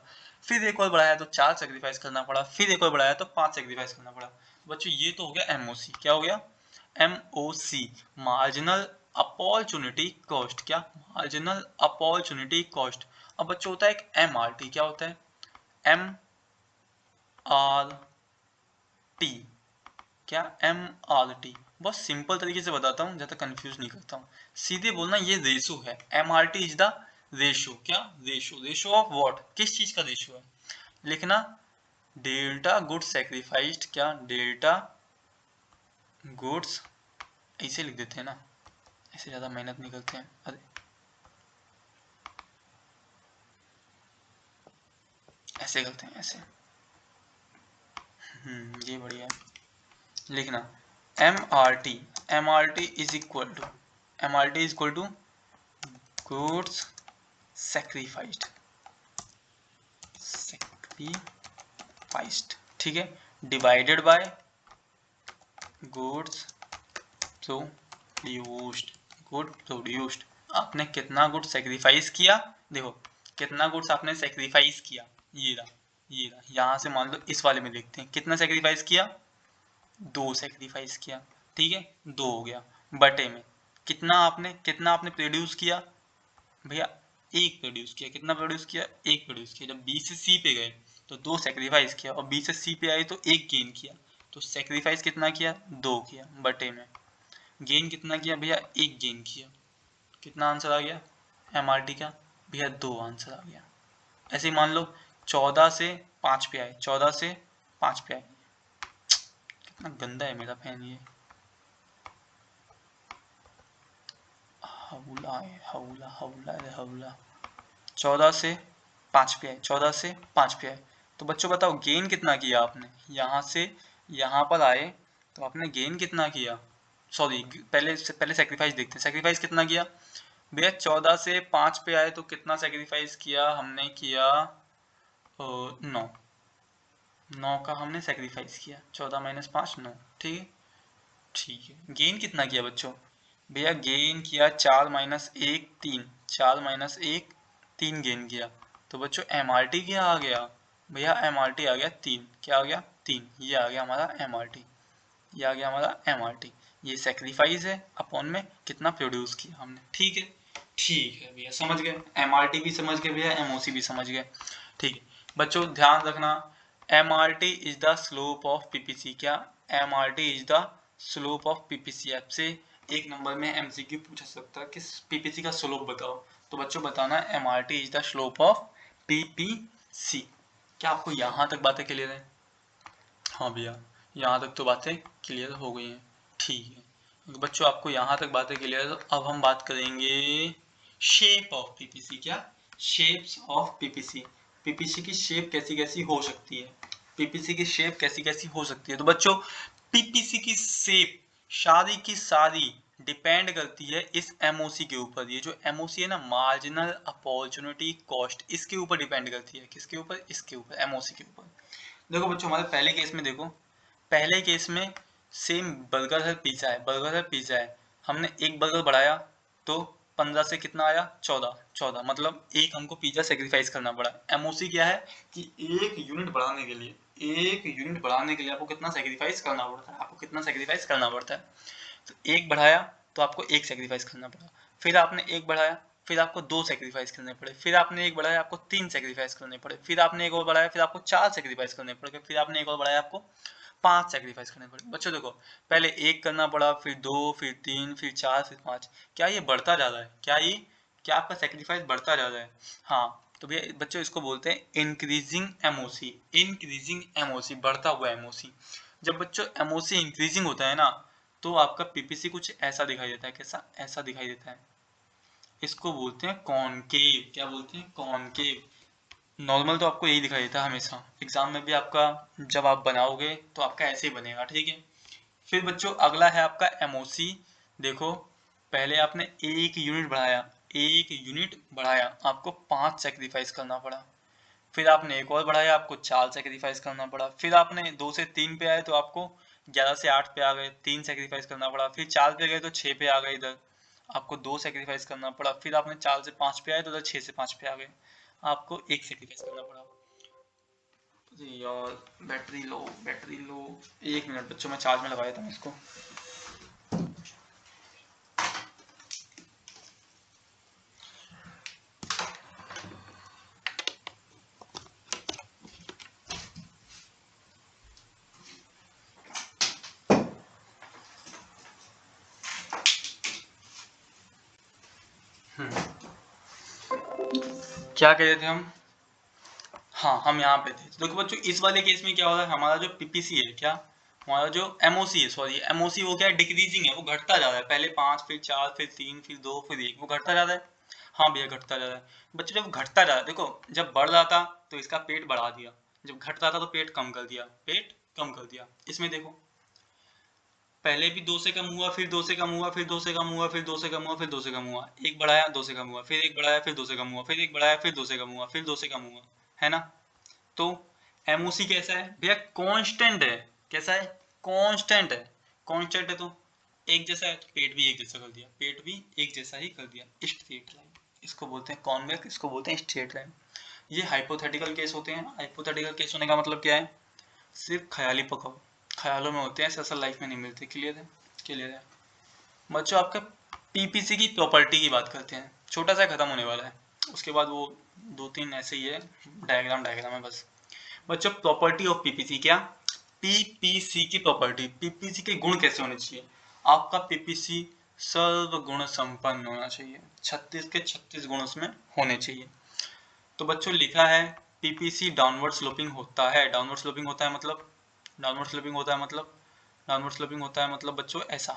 [SPEAKER 1] फिर एक और बढ़ाया तो चार सेक्रीफाइस करना पड़ा, फिर एक और बढ़ाया तो पांच सेक्रीफाइस करना पड़ा। बच्चों ये तो हो गया एमओसी। क्या हो गया? MOC, marginal opportunity cost. क्या? Marginal opportunity cost. अब बच्चों होता है एक एमआरटी। क्या होता है? M R T. क्या? M R T. बहुत सिंपल तरीके से बताता हूँ, ज्यादा कंफ्यूज नहीं करता हूँ, सीधे बोलना ये रेशो है। M R T is the ratio. क्या? रेशो। Ratio of what? किस चीज का रेशो है? लिखना डेल्टा गुड्स सेक्रीफाइस्ड। क्या? डेल्टा गुड्स, ऐसे लिख देते हैं ना, ऐसे ज्यादा मेहनत नहीं करते हैं। अरे ऐसे करते हैं, ऐसे। ये बढ़िया है। लिखना M R T, M R T is equal to, M R T is equal to goods sacrificed, sacrificed, ठीक है, divided by goods produced, good produced. आपने कितना गुड सेक्रीफाइस किया? देखो कितना गुड्स आपने सेक्रीफाइस किया, ये रहा, ये रहा। यहाँ से मान लो इस वाले में देखते हैं कितना सेक्रीफाइस किया, दो सेक्रीफाइस किया, ठीक है, दो हो गया। बटे में कितना आपने प्रोड्यूस किया भैया? एक प्रोड्यूस किया। कितना प्रोड्यूस किया? एक प्रोड्यूस किया। जब बी से सी पे गए तो 2 सेक्रीफाइस किया, और बी से सी पे आए तो 1 गेन किया। तो सेक्रीफाइस कितना किया? 2 किया बटे में। गेन कितना किया भैया? 1 गेन किया। कितना आंसर आ गया एमआरटी का भैया? 2 आंसर आ गया। ऐसे ही मान लो 14 से 5 पे आए, 14 से 5 पे आए। कितना गंदा है मेरा फैन ये। हौला है, हौला हौला है, हौला। 14 से 5 पे आए, 14 से 5 पे आए। तो बच्चों बताओ गेन कितना किया आपने? यहाँ से यहाँ पर आए तो आपने गेन कितना किया? सॉरी, पहले सेक्रीफाइस देखते हैं। सेक्रीफाइस कितना किया भैया? 14 से 5 पे आए तो कितना सेक्रीफाइस किया हमने? किया 9। 9 का हमने सेक्रीफाइस किया। 14 माइनस 5 9। ठीक है, ठीक है। गेन कितना किया बच्चों? भैया गेन किया 4 माइनस 1 3। 4 माइनस 1 3 गेन किया। तो बच्चों एमआरटी क्या आ गया भैया? एमआरटी आ गया 3। क्या आ गया? 3। ये आ गया हमारा एमआरटी। ये आ गया हमारा एमआरटी। ये सेक्रीफाइस है अपॉन में कितना प्रोड्यूस किया हमने। ठीक है, ठीक है भैया, समझ गए। एमआरटी भी समझ गए भैया, एमओसी भी समझ गए। ठीक है बच्चों, ध्यान रखना, MRT is the slope of PPC. क्या? MRT is the slope of PPC. आपसे एक नंबर में एमसीक्यू पूछा सकता है कि पीपीसी का स्लोप बताओ। तो बच्चों बताना MRT is the slope of PPC. क्या आपको यहाँ तक बातें क्लियर है? हाँ भैया, यहाँ तक तो बातें क्लियर हो गई हैं। ठीक है तो बच्चों, आपको यहाँ तक बातें क्लियर है, तो अब हम बात करेंगे शेप ऑफ पीपीसी। क्या? Shapes of PPC. पीपीसी की शेप कैसी कैसी हो सकती है? पीपीसी की शेप कैसी कैसी हो सकती है? तो बच्चों पीपीसी की शेप सारी की सारी डिपेंड करती है इस एमओसी के ऊपर। ये जो एमओसी है ना, मार्जिनल अपॉर्चुनिटी कॉस्ट, इसके ऊपर डिपेंड करती है। किसके ऊपर? इसके ऊपर, एमओसी के ऊपर। देखो बच्चों, हमारे पहले केस में देखो, पहले केस में सेम बर्गर है पिज्जा है, बर्गर है पिज्जा है। हमने एक बर्गर बढ़ाया तो 15 से कितना आया? 14। 14 मतलब एक हमको पिज्जा सेक्रीफाइस करना पड़ा। एमओसी क्या है कि एक यूनिट बढ़ाने के लिए, एक यूनिट बढ़ाने के लिए आपको कितना सेक्रीफाइस करना पड़ता है? आपको कितना सेक्रीफाइस करना पड़ता है? तो एक बढ़ाया तो आपको एक सेक्रीफाइस करना पड़ा। फिर आपने एक बढ़ाया, फिर आपको 2 सेक्रीफाइस करने पड़े। फिर आपने एक बढ़ाया, आपको 3 सेक्रीफाइस करने पड़े। फिर आपने एक और बढ़ाया, फिर आपको 4 सेक्रीफाइस करने पड़े। फिर आपने एक और बढ़ाया, आपको 5 सेक्रीफाइस करने पड़े। बच्चों देखो, पहले एक करना पड़ा, फिर 2, फिर 3, फिर 4, फिर 5। क्या ये बढ़ता जा रहा है? क्या आपका सेक्रीफाइस बढ़ता जा रहा है? हाँ, तो भैया बच्चों इसको बोलते हैं इंक्रीजिंग एमओसी। इंक्रीजिंग एमओसी, बढ़ता हुआ एमओसी। जब बच्चों एमओसी इंक्रीजिंग होता है ना, तो आपका पीपीसी कुछ ऐसा दिखाई देता है। कैसा? ऐसा दिखाई देता है। इसको बोलते हैं कॉनकेव। क्या बोलते हैं? कॉनकेव। नॉर्मल तो आपको यही दिखाई देता है हमेशा, एग्जाम में भी आपका जब आप बनाओगे तो आपका ऐसे ही बनेगा। ठीक है, फिर बच्चों अगला है आपका एमओसी। देखो, पहले आपने एक यूनिट बढ़ाया, एक यूनिट बढ़ाया, आपको 5 सेक्रीफाइस करना पड़ा। फिर आपने एक और बढ़ाया, आपको 4 सेक्रीफाइस करना पड़ा। फिर आपने 2 से 3 पे आए तो आपको 11 से 8 पे आ गए, 3 सेक्रीफाइस करना पड़ा। फिर 4 पे गए तो 6 पे आ गए, इधर आपको 2 सेक्रीफाइस करना पड़ा। फिर आपने 4 से 5 पे आए तो उधर 6 से 5 पे आ गए, आपको 1 सेक्रीफाइस करना पड़ा। अरे यार, battery low, battery low. 1 minute बच्चों, मैं चार्ज में लगा देता हूँ इसको। क्या कह रहे थे हम? हाँ, हम यहाँ पे थे। तो देखो बच्चों, इस वाले केस में क्या हो रहा है, हमारा जो पीपीसी है, क्या हमारा जो एमओसी है, सॉरी एमओसी, वो क्या है? डिक्रीजिंग है, वो घटता जा रहा है। पहले 5, फिर 4, फिर 3, फिर 2, फिर 1, वो घटता जा रहा है। हाँ भैया, घटता जा रहा है। बच्चों जब घटता जा रहा है, देखो जब बढ़ रहा था तो इसका पेट बढ़ा दिया, जब घट रहा था तो पेट कम कर दिया, पेट कम कर दिया। इसमें देखो, पहले भी 2 से कम हुआ, फिर 2 से कम हुआ, फिर 2 से कम हुआ, फिर 2 से कम हुआ, फिर 2 से कम हुआ। एक बढ़ाया, 2 से कम हुआ, फिर एक बढ़ाया, फिर 2 से कम हुआ, फिर एक बढ़ाया, फिर 2 से कम हुआ, फिर 2 से कम हुआ, है ना? तो एमओसी कैसा है भैया? कांस्टेंट है। कैसा है? कांस्टेंट है। कांस्टेंट है तो एक जैसा है, तो पेट भी एक जैसा कर दिया, पेट भी एक जैसा ही कर दिया, स्ट्रेट लाइन। इसको बोलते हैं कॉन्वेक्स, इसको बोलते हैं स्ट्रेट लाइन। ये हाइपोथेटिकल केस होते हैं। हाइपोथेटिकल केस होने का मतलब क्या है? सिर्फ ख्याली पकड़, ख्यालों में होते हैं, असल लाइफ में नहीं मिलते। क्लियर है? क्लियर है बच्चों। आपका पीपीसी की प्रॉपर्टी की बात करते हैं, छोटा सा खत्म होने वाला है। उसके बाद वो 2-3 ऐसे ही है, डायग्राम है बस। बच्चों प्रॉपर्टी ऑफ पीपीसी, क्या पीपीसी की प्रॉपर्टी, पीपीसी के गुण कैसे होने चाहिए। आपका पीपीसी सर्व गुण संपन्न होना चाहिए, 36 के 36 गुण उसमें होने चाहिए। तो बच्चों लिखा है पीपीसी डाउनवर्ड स्लोपिंग होता है। डाउनवर्ड स्लोपिंग होता है मतलब, डाउनवर्ड स्लोपिंग होता है मतलब, डाउनवर्ड स्लोपिंग होता है मतलब बच्चों ऐसा,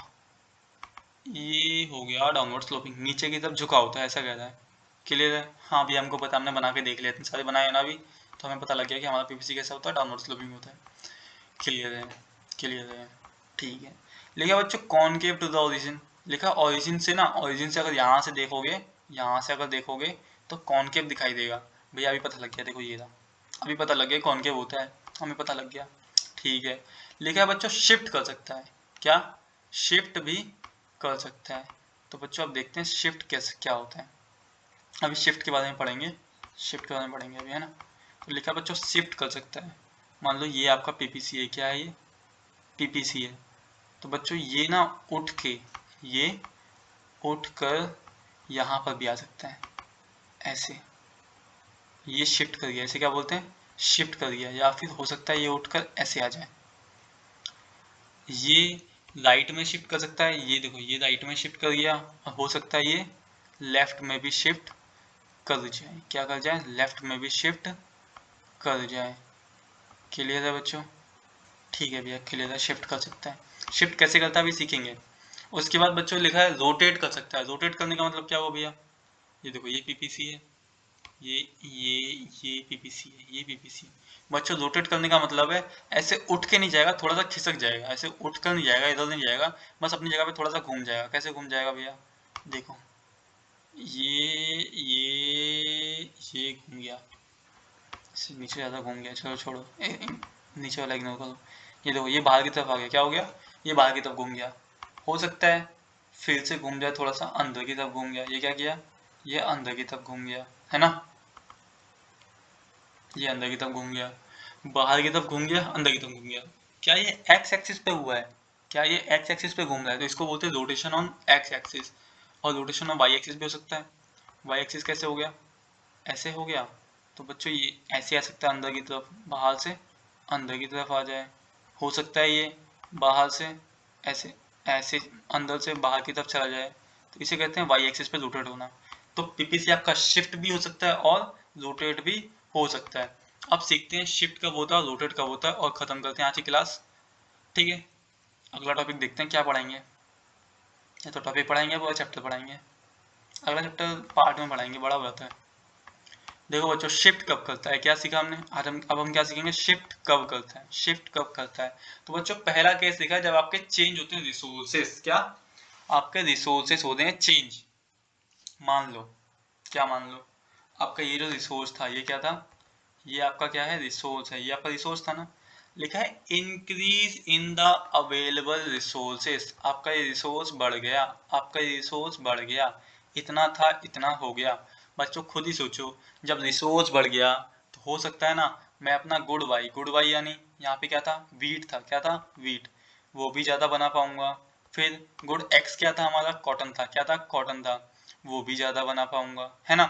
[SPEAKER 1] ये हो गया डाउनवर्ड स्लोपिंग, नीचे की तरफ झुका होता है, ऐसा कहता है। क्लियर है। हाँ अभी हमको पता, हमने बना के देख लिया, इतने सारे बनाए ना अभी, तो हमें पता लग गया कि हमारा पीपीसी कैसा होता है, डाउनवर्ड स्लोपिंग होता है। क्लियर है, क्लियर है, ठीक है। लिखा बच्चों कॉनकेव टू द ओरिजिन, लिखा ओरिजिन से ना, ओरिजिन से अगर यहाँ से देखोगे, यहाँ से अगर देखोगे तो कॉनकेव दिखाई देगा। भैया अभी पता लग गया, देखो ये रहा, अभी पता लग गया कॉनकेव होता है, हमें पता लग गया, ठीक है। लिखा है बच्चों शिफ्ट कर सकता है, क्या शिफ्ट भी कर सकता है। तो बच्चों अब देखते हैं शिफ्ट कैसे क्या होता है, अभी शिफ्ट के बारे में पढ़ेंगे, शिफ्ट के बारे में पढ़ेंगे अभी, है ना। तो लिखा बच्चों शिफ्ट कर सकता है। मान लो ये आपका पीपीसी है, क्या है ये पीपीसी है, तो बच्चों ये ना उठ के, ये उठ कर यहाँ पर भी आ सकता है, ऐसे, ये शिफ्ट कर गया, ऐसे क्या बोलते हैं शिफ्ट कर गया, या फिर हो सकता है ये उठकर ऐसे आ जाए, ये राइट में शिफ्ट कर सकता है, ये देखो ये राइट में शिफ्ट कर गया, और हो सकता है ये लेफ्ट में भी शिफ्ट कर जाए, क्या कर जाए लेफ्ट में भी शिफ्ट कर जाए। क्लियर है बच्चों, ठीक है भैया क्लियर है, शिफ्ट कर सकता है। शिफ्ट कैसे करता है अभी सीखेंगे। उसके बाद बच्चों लिखा है रोटेट कर सकता है, रोटेट करने का मतलब क्या हुआ भैया, ये देखो ये पीपीसी है, ये ये ये पीपीसी है, ये पीपीसी। बच्चों रोटेट करने का मतलब है ऐसे उठ के नहीं जाएगा, थोड़ा सा खिसक जाएगा, ऐसे उठ कर नहीं जाएगा, इधर नहीं जाएगा, बस अपनी जगह पे थोड़ा सा घूम जाएगा। कैसे घूम जाएगा भैया, देखो ये घूम गया, नीचे ज़्यादा घूम गया, चलो छोड़ो, नीचे वाला इग्नोर करो। ये देखो ये बाहर की तरफ आ गया, क्या हो गया ये बाहर की तरफ घूम गया। हो सकता है फिर से घूम जाए, थोड़ा सा अंदर की तरफ घूम गया, ये क्या किया ये अंदर की तरफ घूम गया, है ना, ये अंदर की तरफ घूम गया, बाहर की तरफ घूम गया, अंदर की तरफ घूम गया। क्या ये एक्स एक्सिस पे हुआ है, क्या ये एक्स एक्सिस पे घूम रहा है, तो इसको बोलते हैं रोटेशन ऑन एक्स एक्सिस। और रोटेशन ऑन वाई एक्सिस भी हो सकता है। वाई एक्सिस कैसे हो गया, ऐसे हो गया, तो बच्चों ये ऐसे आ सकता है अंदर की तरफ, बाहर से अंदर की तरफ आ जाए। हो सकता है ये बाहर से ऐसे, ऐसे अंदर से बाहर की तरफ चला जाए, तो इसे कहते हैं वाई एक्सिस पे रोटेट होना। तो पीपीसी आपका शिफ्ट भी हो सकता है और रोटेट भी हो सकता है। अब सीखते हैं शिफ्ट कब होता है, रोटेट कब होता है, और खत्म करते हैं आज की क्लास। ठीक है, अगला टॉपिक देखते हैं क्या पढ़ाएंगे। या तो टॉपिक पढ़ाएंगे, अब चैप्टर पढ़ाएंगे, अगला चैप्टर पार्ट में पढ़ाएंगे, बड़ा होता है। देखो बच्चों शिफ्ट कब करता है, क्या सीखा हमने, आज हम अब हम क्या सीखेंगे, शिफ्ट कब करता है, शिफ्ट कब करता है। तो बच्चों पहला केस देखा है जब आपके चेंज होते हैं रिसोर्सेस, क्या आपके रिसोर्सेस होते हैं चेंज। मान लो, क्या मान लो आपका ये जो रिसोर्स था ये क्या था, ये आपका क्या है रिसोर्स है, ये आपका रिसोर्स था ना। लिखा है increase in the available resources, आपका ये रिसोर्स बढ़ गया, आपका ये रिसोर्स बढ़ गया, इतना था इतना हो गया। बच्चों खुद ही सोचो, जब रिसोर्स बढ़ गया तो हो सकता है ना मैं अपना गुड़ वाई यानी यहाँ पे क्या था वीट था, क्या था वीट, वो भी ज़्यादा बना पाऊंगा। फिर गुड़ एक्स क्या था हमारा कॉटन था, क्या था कॉटन था, वो भी ज़्यादा बना पाऊंगा, है ना।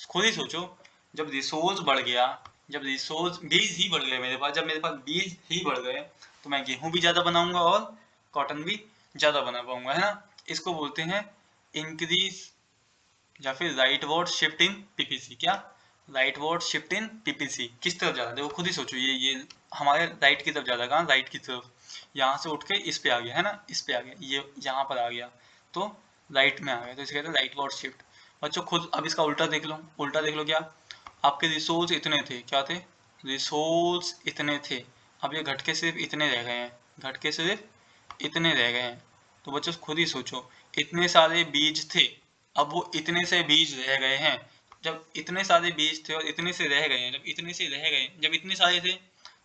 [SPEAKER 1] खुद ही सोचो, जब रिसोर्स बढ़ गया, जब रिसोर्स बीज ही बढ़ गए मेरे पास, जब मेरे पास बीज ही बढ़ गए तो मैं गेहूं भी ज़्यादा बनाऊंगा और कॉटन भी ज़्यादा बना पाऊंगा, है ना। इसको बोलते हैं इंक्रीज, या फिर rightward shift in PPC, क्या rightward shift in PPC. किस तरफ जा रहा है देखो खुद ही सोचो, ये हमारे राइट की तरफ जा रहा है, कहाँ राइट की तरफ, यहाँ से उठ के इस पे आ गया, है ना इस पे आ गया, ये यहाँ पर आ गया तो राइट में आ गया, तो इसे कहते हैं राइट वर्ड शिफ्ट। बच्चों खुद अब इसका उल्टा देख लो, उल्टा देख लो, क्या आपके रिसोर्स इतने थे, क्या थे रिसोर्स इतने थे, अब ये घट के सिर्फ इतने रह गए हैं, घट के सिर्फ इतने रह गए हैं। तो बच्चों खुद ही सोचो, इतने सारे बीज थे, अब वो इतने से बीज रह गए हैं। जब इतने सारे बीज थे और इतने से रह गए हैं, जब इतने से रह गए, जब इतने सारे थे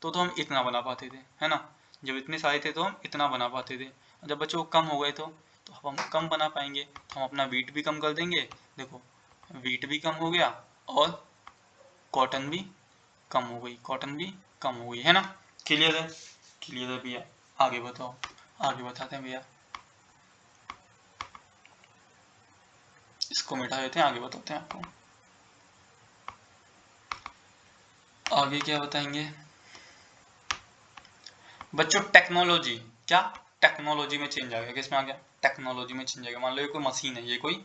[SPEAKER 1] तो हम इतना बना पाते थे, है ना। जब इतने सारे थे तो हम इतना बना पाते थे, जब बच्चों कम हो गए तो अब हम कम बना पाएंगे, तो हम अपना वेट भी कम कर देंगे। देखो वेट भी कम हो गया और कॉटन भी कम हो गई, कॉटन भी कम हो गई, है ना। क्लियर है, क्लियर है भैया। आगे बताओ, आगे बताते हैं भैया, इसको मिटा देते हैं, आगे बताते हैं आपको। आगे क्या बताएंगे बच्चों? टेक्नोलॉजी। क्या टेक्नोलॉजी में चेंज आ गया? किसमें आ गया? टेक्नोलॉजी में चेंज आ गया। मान लो ये कोई मशीन है, ये कोई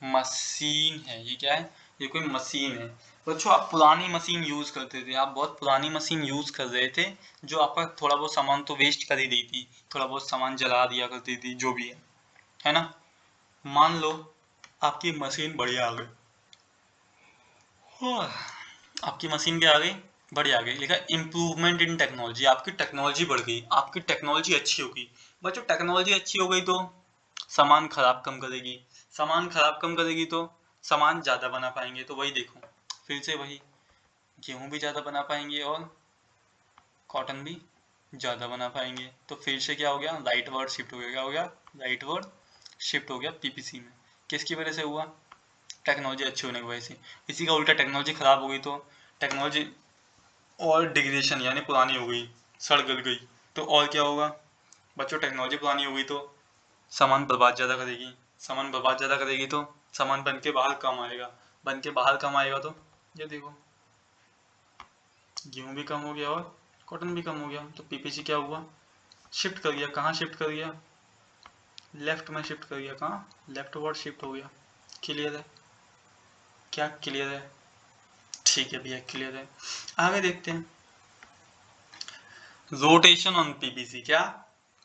[SPEAKER 1] मशीन है, ये क्या है? ये कोई मशीन है। बच्चों आप पुरानी मशीन यूज करते थे, आप बहुत पुरानी मशीन यूज कर रहे थे, जो आपका थोड़ा बहुत सामान तो वेस्ट कर ही दी थी, थोड़ा बहुत सामान जला दिया करती थी, जो भी है ना। मान लो आपकी मशीन बढ़िया आ गई, आपकी मशीन क्या आ गई? बढ़िया आ गई। लिखा इम्प्रूवमेंट इन टेक्नोलॉजी, आपकी टेक्नोलॉजी बढ़ गई, आपकी टेक्नोलॉजी अच्छी होगी। बच्चों टेक्नोलॉजी अच्छी हो गई तो सामान खराब कम करेगी, सामान खराब कम करेगी तो सामान ज़्यादा बना पाएंगे। तो वही देखो, फिर से वही, गेहूं भी ज़्यादा बना पाएंगे और कॉटन भी ज़्यादा बना पाएंगे। तो फिर से क्या हो गया? राइट वर्ड शिफ्ट हो गया। क्या हो गया? राइट वर्ड शिफ्ट हो गया पीपीसी में। किसकी वजह से हुआ? टेक्नोलॉजी अच्छी होने की वजह से। इसी का उल्टा टेक्नोलॉजी खराब हो गई तो टेक्नोलॉजी और डिग्रेडेशन यानी पुरानी हो गई, सड़ गल गई, तो और क्या होगा? बच्चों टेक्नोलॉजी पुरानी हो गई तो सामान बर्बाद ज़्यादा करेगी, सामान बर्बाद ज़्यादा करेगी तो सामान बन के बाहर कम आएगा, बन के बाहर कम आएगा तो ये देखो, गेहूं भी कम हो गया और कॉटन भी कम हो गया। तो पीपीसी क्या हुआ? शिफ्ट कर गया। कहाँ शिफ्ट कर गया? लेफ्ट में शिफ्ट कर गया। कहाँ? लेफ्ट वर्ड शिफ्ट हो गया। क्लियर है? क्या क्लियर है? ठीक है भैया, क्लियर है। आगे देखते हैं, रोटेशन ऑन पीपीसी। क्या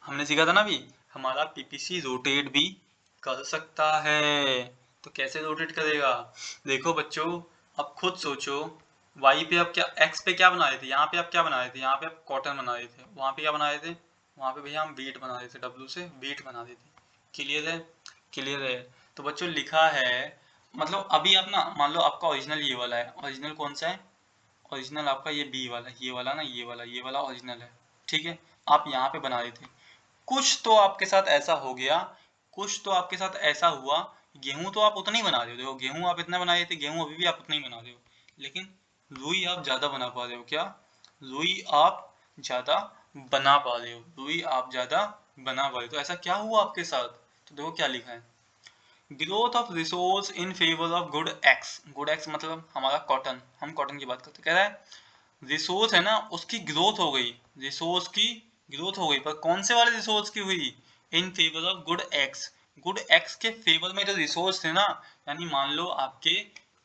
[SPEAKER 1] हमने सीखा था ना अभी? हमारा पीपीसी रोटेट भी कर सकता है। तो कैसे रोटेट करेगा? देखो बच्चों, अब खुद सोचो, वाई पे आप क्या, एक्स पे क्या बना रहे थे? यहाँ पे आप क्या बना रहे थे? यहाँ पे आप कॉटन बना रहे थे। वहाँ पे क्या बना रहे थे? वहाँ पे भैया हम वीट बना रहे थे, डब्लू से वीट बना रहे थे। क्लियर है? क्लियर है। तो बच्चों लिखा है, मतलब अभी आप ना, मान लो आपका ओरिजिनल ये वाला है। ओरिजिनल कौन सा है? ओरिजिनल आपका ये बी वाला, ये वाला ना, ये वाला ओरिजिनल है। ठीक है, आप यहाँ पे बना रहे थे, कुछ तो आपके साथ ऐसा हो गया, कुछ तो आपके साथ ऐसा हुआ। गेहूं तो आप उतना ही बना रहे हो, देखो गेहूं आप इतना बना रहे थे, गेहूं अभी भी आप उतना ही बना रहे हो, लेकिन रुई आप ज्यादा बना पा रहे हो। क्या? रुई आप ज्यादा बना पा रहे हो, रुई आप ज्यादा बना पा रहे हो। तो ऐसा क्या हुआ आपके साथ? तो देखो क्या लिखा है, growth of resource in favour of good x. Good x मतलब हमारा कॉटन, हम कॉटन की बात करते हैं। कह रहा है रिसोर्स है ना, उसकी ग्रोथ हो गई, रिसोर्स की ग्रोथ हो गई, पर कौन से वाले रिसोर्स की हुई? इन favour of good x. Good x के फेवर में जो रिसोर्स थे ना, यानी मान लो आपके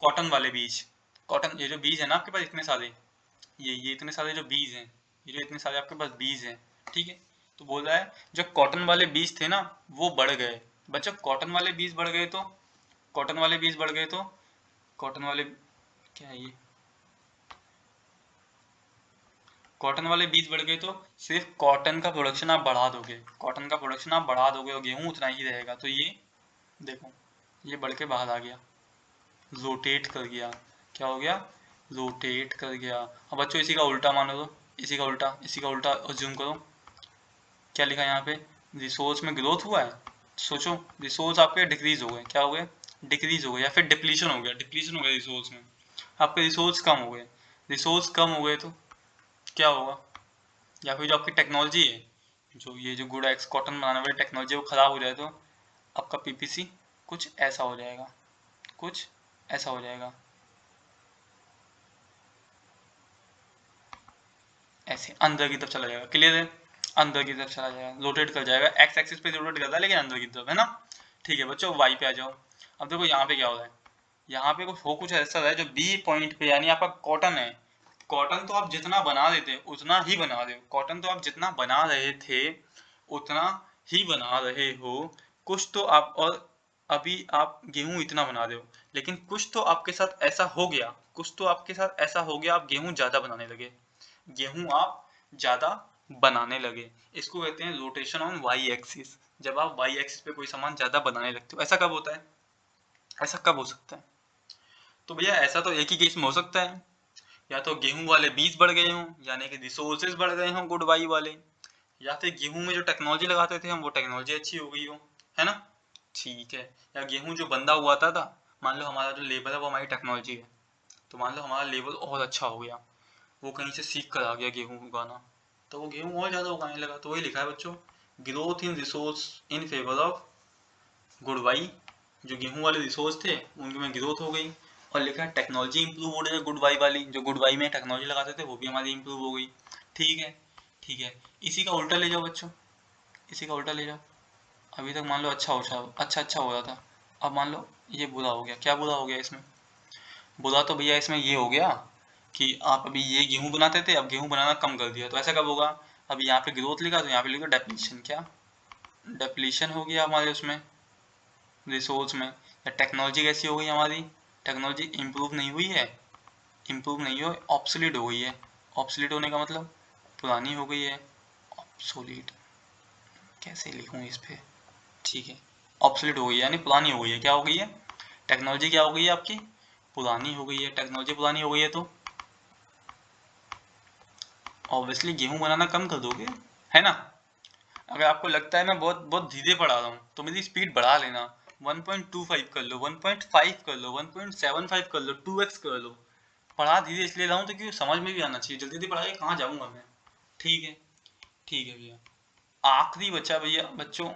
[SPEAKER 1] कॉटन वाले बीज, कॉटन ये जो बीज है ना आपके पास इतने सारे, ये इतने सारे जो बीज हैं, ये जो इतने सारे आपके पास बीज हैं, ठीक है। तो बोल रहा है जो कॉटन वाले बीज थे ना, वो बढ़ गए। बच्चों कॉटन वाले बीज बढ़ गए तो, कॉटन वाले बीज बढ़ गए तो, कॉटन वाले, क्या है ये, कॉटन वाले बीज बढ़ गए तो सिर्फ कॉटन का प्रोडक्शन आप बढ़ा दोगे, कॉटन का प्रोडक्शन आप बढ़ा दोगे और गेहूं उतना ही रहेगा। तो ये देखो, ये बढ़ के बाहर आ गया, रोटेट कर गया। क्या हो गया? रोटेट कर गया। अब बच्चों इसी का उल्टा मानो तो, इसी का उल्टा, इसी का उल्टा अज्यूम करो। क्या लिखा है यहाँ पे? रिसोर्स में ग्रोथ हुआ है, सोचो रिसोर्स आपके डिक्रीज हो गए। क्या हो गए? डिक्रीज हो गए, या फिर डिप्लीशन हो गया, डिप्लीशन हो गया रिसोर्स में, आपके रिसोर्स कम हो गए। रिसोर्स कम हो गए तो क्या होगा? या फिर जो आपकी टेक्नोलॉजी है, जो ये जो गुड एक्स कॉटन बनाने वाली टेक्नोलॉजी वो खराब हो जाए तो आपका पीपीसी कुछ ऐसा हो जाएगा, कुछ ऐसा हो जाएगा, ऐसे अंदर की तरफ चला जाएगा। क्लियर है? अंदर की तरफ चला जाएगा, रोटेट कर जाएगा। एक्स एक्सिस पे रोटेट करता है लेकिन अंदर की तरफ, है ना। ठीक है बच्चों, वाई पे आ जाओ। अब देखो यहाँ पे क्या हो रहा है, यहाँ पे कुछ ऐसा है जो बी पॉइंट पे, यानी आपका कॉटन है। कॉटन तो आप जितना बना रहे थे उतना ही बना रहे हो, कॉटन तो आप जितना बना रहे थे उतना ही बना रहे हो। कुछ तो आप, और अभी आप गेहूं इतना बना रहे हो, लेकिन कुछ तो आपके साथ ऐसा हो गया, कुछ तो आपके साथ ऐसा हो गया, आप गेहूं ज्यादा बनाने लगे, गेहूं आप ज्यादा बनाने लगे। इसको कहते हैं रोटेशन ऑन वाई एक्सिस। जब आप वाई एक्सिस पे कोई सामान ज्यादा बनाने लगते हो, ऐसा कब होता है? ऐसा कब हो सकता है? तो भैया ऐसा तो एक ही केस में हो सकता है, या तो गेहूं वाले बीज बढ़ गए हों, यानी कि रिसोर्सेज बढ़ गए हों गुड वाई वाले, या फिर गेहूं में जो टेक्नोलॉजी लगाते थे हम, वो टेक्नोलॉजी अच्छी हो गई हो, है ना। ठीक है। या गेहूं जो बंदा हुआ था, मान लो हमारा जो लेबर है वो हमारी टेक्नोलॉजी है, तो मान लो हमारा लेबर और अच्छा हो गया, वो कहीं से सीख कर आ गया गेहूं उगाना, तो वो गेहूं और ज़्यादा उगाने लगा। तो वही लिखा है बच्चों, growth in resource in favour of good Y. जो गेहूं वाले रिसोर्स थे उनमें ग्रोथ हो गई, और लिखा है टेक्नोलॉजी इंप्रूव हो रही है, गुड वाई वाली, जो गुड वाई में टेक्नोलॉजी लगाते थे वो भी हमारी इंप्रूव हो गई। ठीक है, ठीक है। इसी का उल्टा ले जाओ बच्चों, इसी का उल्टा ले जाओ। अभी तक मान लो अच्छा हो रहा था, अब मान लो ये बुरा हो गया। क्या बुरा हो गया इसमें? बुरा तो भैया इसमें ये हो गया कि आप अभी ये गेहूं बनाते थे, अब गेहूं बनाना कम कर दिया, तो ऐसा कब होगा? अब यहाँ पे ग्रोथ लिखा तो यहाँ पे लिखो डेप्लीशन। क्या डेप्लीशन हो गया हमारे उसमें रिसोर्स में। या टेक्नोलॉजी कैसी हो गई हमारी? टेक्नोलॉजी इम्प्रूव नहीं हुई है, इम्प्रूव नहीं हो, ऑब्सोलीट हो गई है। ऑब्सोलीट होने का मतलब पुरानी हो गई है। ऑब्सोलीट कैसे लिखूँ इस पे? ठीक है, ऑब्सोलीट हो गई है यानी पुरानी हो गई है। क्या हो गई है? टेक्नोलॉजी क्या हो गई है आपकी? पुरानी हो गई है। टेक्नोलॉजी पुरानी हो गई है तो ऑब्वियसली गेहूं बनाना कम कर दोगे, है ना? अगर आपको लगता है मैं बहुत बहुत धीरे पढ़ा रहा हूँ तो मेरी स्पीड बढ़ा लेना, 1.25 कर लो, 1.5 कर लो, 1.75 कर लो, 2x कर लो। पढ़ा धीरे इसलिए रहा हूँ तो क्योंकि समझ में भी आना चाहिए। जल्दी जल्दी पढ़ा के कहाँ जाऊँगा मैं? ठीक है, ठीक है भैया। आखिरी बचा भैया बच्चों,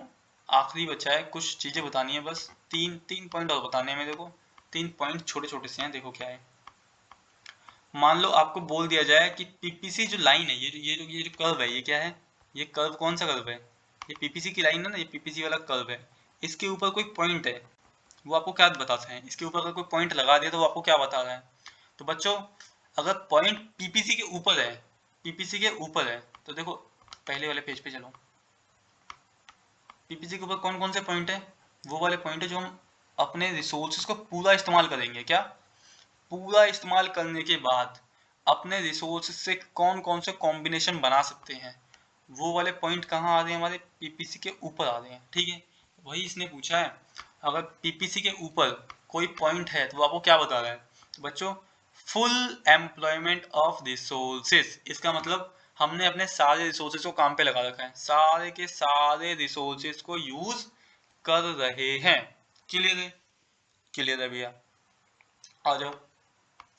[SPEAKER 1] आखिरी बचा है, कुछ चीज़ें बतानी है बस। तीन तीन पॉइंट और बताने हैं मेरे को। 3 पॉइंट छोटे छोटे से हैं, देखो क्या है। मान लो आपको बोल दिया जाए कि पीपीसी जो लाइन है, ये जो कर्व है, ये क्या है? ये कर्व कौन सा कर्व है? ये पीपीसी की लाइन है ना, ये पीपीसी वाला कर्व है। इसके ऊपर कोई पॉइंट है, वो आपको क्या बताता है? इसके ऊपर अगर कोई पॉइंट लगा दिया तो वो आपको क्या बता रहा है? तो बच्चों अगर पॉइंट पीपीसी के ऊपर है, पीपीसी के ऊपर है, तो देखो पहले वाले पेज पे चलो। पीपीसी के ऊपर कौन कौन से पॉइंट है? वो वाले पॉइंट है जो हम अपने रिसोर्सेज को पूरा इस्तेमाल करेंगे। क्या? पूरा इस्तेमाल करने के बाद अपने रिसोर्सेज से कौन कौन से कॉम्बिनेशन बना सकते हैं, वो वाले पॉइंट कहाँ आ रहे हैं? हमारे पीपीसी के ऊपर आ रहे हैं। ठीक है, वही इसने पूछा है। अगर पीपीसी के ऊपर कोई पॉइंट है तो वो आपको क्या बता रहा है? तो बच्चों फुल एम्प्लॉयमेंट ऑफ रिसोर्सेज, इसका मतलब हमने अपने सारे रिसोर्सेज को काम पे लगा रखा है, सारे के सारे रिसोर्सेज को यूज कर रहे हैं। क्लियर है? क्लियर है भैया? आ जाओ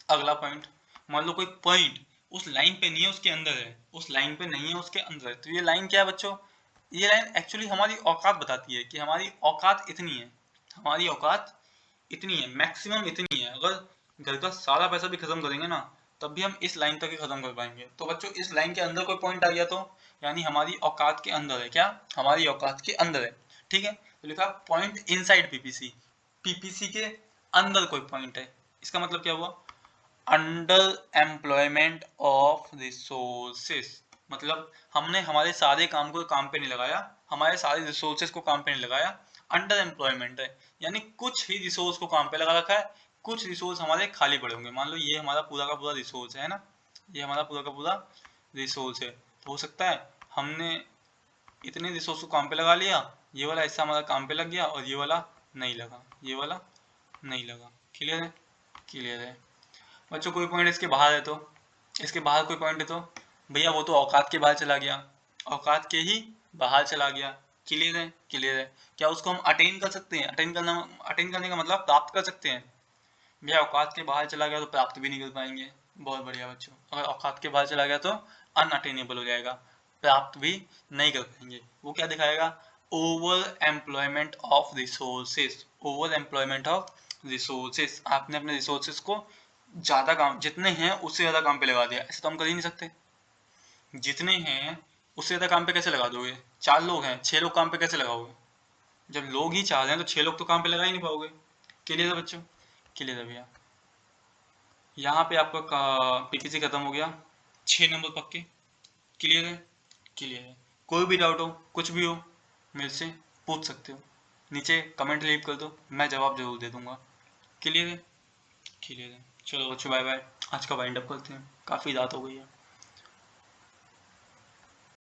[SPEAKER 1] अगला पॉइंट। मान लो कोई पॉइंट उस लाइन पे नहीं है, उसके अंदर है, उस लाइन पे नहीं है, उसके अंदर है, तो ये लाइन क्या है बच्चों? ये लाइन एक्चुअली हमारी औकात बताती है कि हमारी औकात इतनी है, हमारी औकात इतनी है, मैक्सिमम इतनी है। अगर घर का सारा पैसा भी खत्म करेंगे ना, तब भी हम इस लाइन तक ही खत्म कर पाएंगे। तो बच्चों इस लाइन के अंदर कोई पॉइंट आ गया तो यानी हमारी औकात के अंदर है। क्या? हमारी औकात के अंदर है। ठीक है, तो लिखा पॉइंट इनसाइड पीपीसी, पीपीसी के अंदर कोई पॉइंट है, इसका मतलब क्या हुआ? अंडर एम्प्लॉयमेंट ऑफ रिसोर्सेस, मतलब हमने हमारे सारे काम को काम पे नहीं लगाया, हमारे सारे रिसोर्सेस को काम पे नहीं लगाया, अंडर एम्प्लॉयमेंट है यानी कुछ ही रिसोर्स को काम पे लगा रखा है, कुछ रिसोर्स हमारे खाली पड़े होंगे। मान लो ये हमारा पूरा का पूरा रिसोर्स है ना, ये हमारा पूरा का पूरा रिसोर्स है, तो हो सकता है हमने इतने रिसोर्स को काम पे लगा लिया, ये वाला हिस्सा हमारा काम पे लग गया और ये वाला नहीं लगा, ये वाला नहीं लगा। क्लियर है? क्लियर है बच्चों? कोई पॉइंट इसके बाहर है तो, इसके बाहर कोई पॉइंट है तो भैया वो तो औकात के बाहर चला गया, औकात के ही बाहर चला गया। क्लियर है? क्लियर है? क्या उसको हम अटेन कर सकते हैं? अटेन करने का मतलब प्राप्त कर सकते हैं। भैया औकात के बाहर चला गया तो प्राप्त भी नहीं कर पाएंगे। बहुत बढ़िया बच्चों, अगर औकात के बाहर चला गया तो अनअटेनेबल हो जाएगा, प्राप्त भी नहीं कर पाएंगे। वो क्या दिखाएगा? Over employment of resources, over employment of resources, आपने अपने रिसोर्सेज को ज्यादा काम, जितने हैं उससे ज्यादा काम पे लगा दिया। ऐसे तो हम कर ही नहीं सकते, जितने हैं उससे ज्यादा काम पे कैसे लगा दोगे? 4 लोग हैं, 6 लोग काम पे कैसे लगाओगे? जब लोग ही 4 हैं तो 6 लोग तो काम पे लगा ही नहीं पाओगे। क्लियर है बच्चों? क्लियर है भैया? यहाँ पे आपका पीपीसी खत्म हो गया, 6 नंबर पक्के। क्लियर है? क्लियर है? कोई भी डाउट हो, कुछ भी हो, मेरे से पूछ सकते हो, नीचे कमेंट लीव कर दो, मैं जवाब जरूर दे दूंगा। क्लियर है? क्लियर है? चलो बच्चों बाय बाय, आज का वाइंड अप करते हैं, काफ़ी रात हो गई है।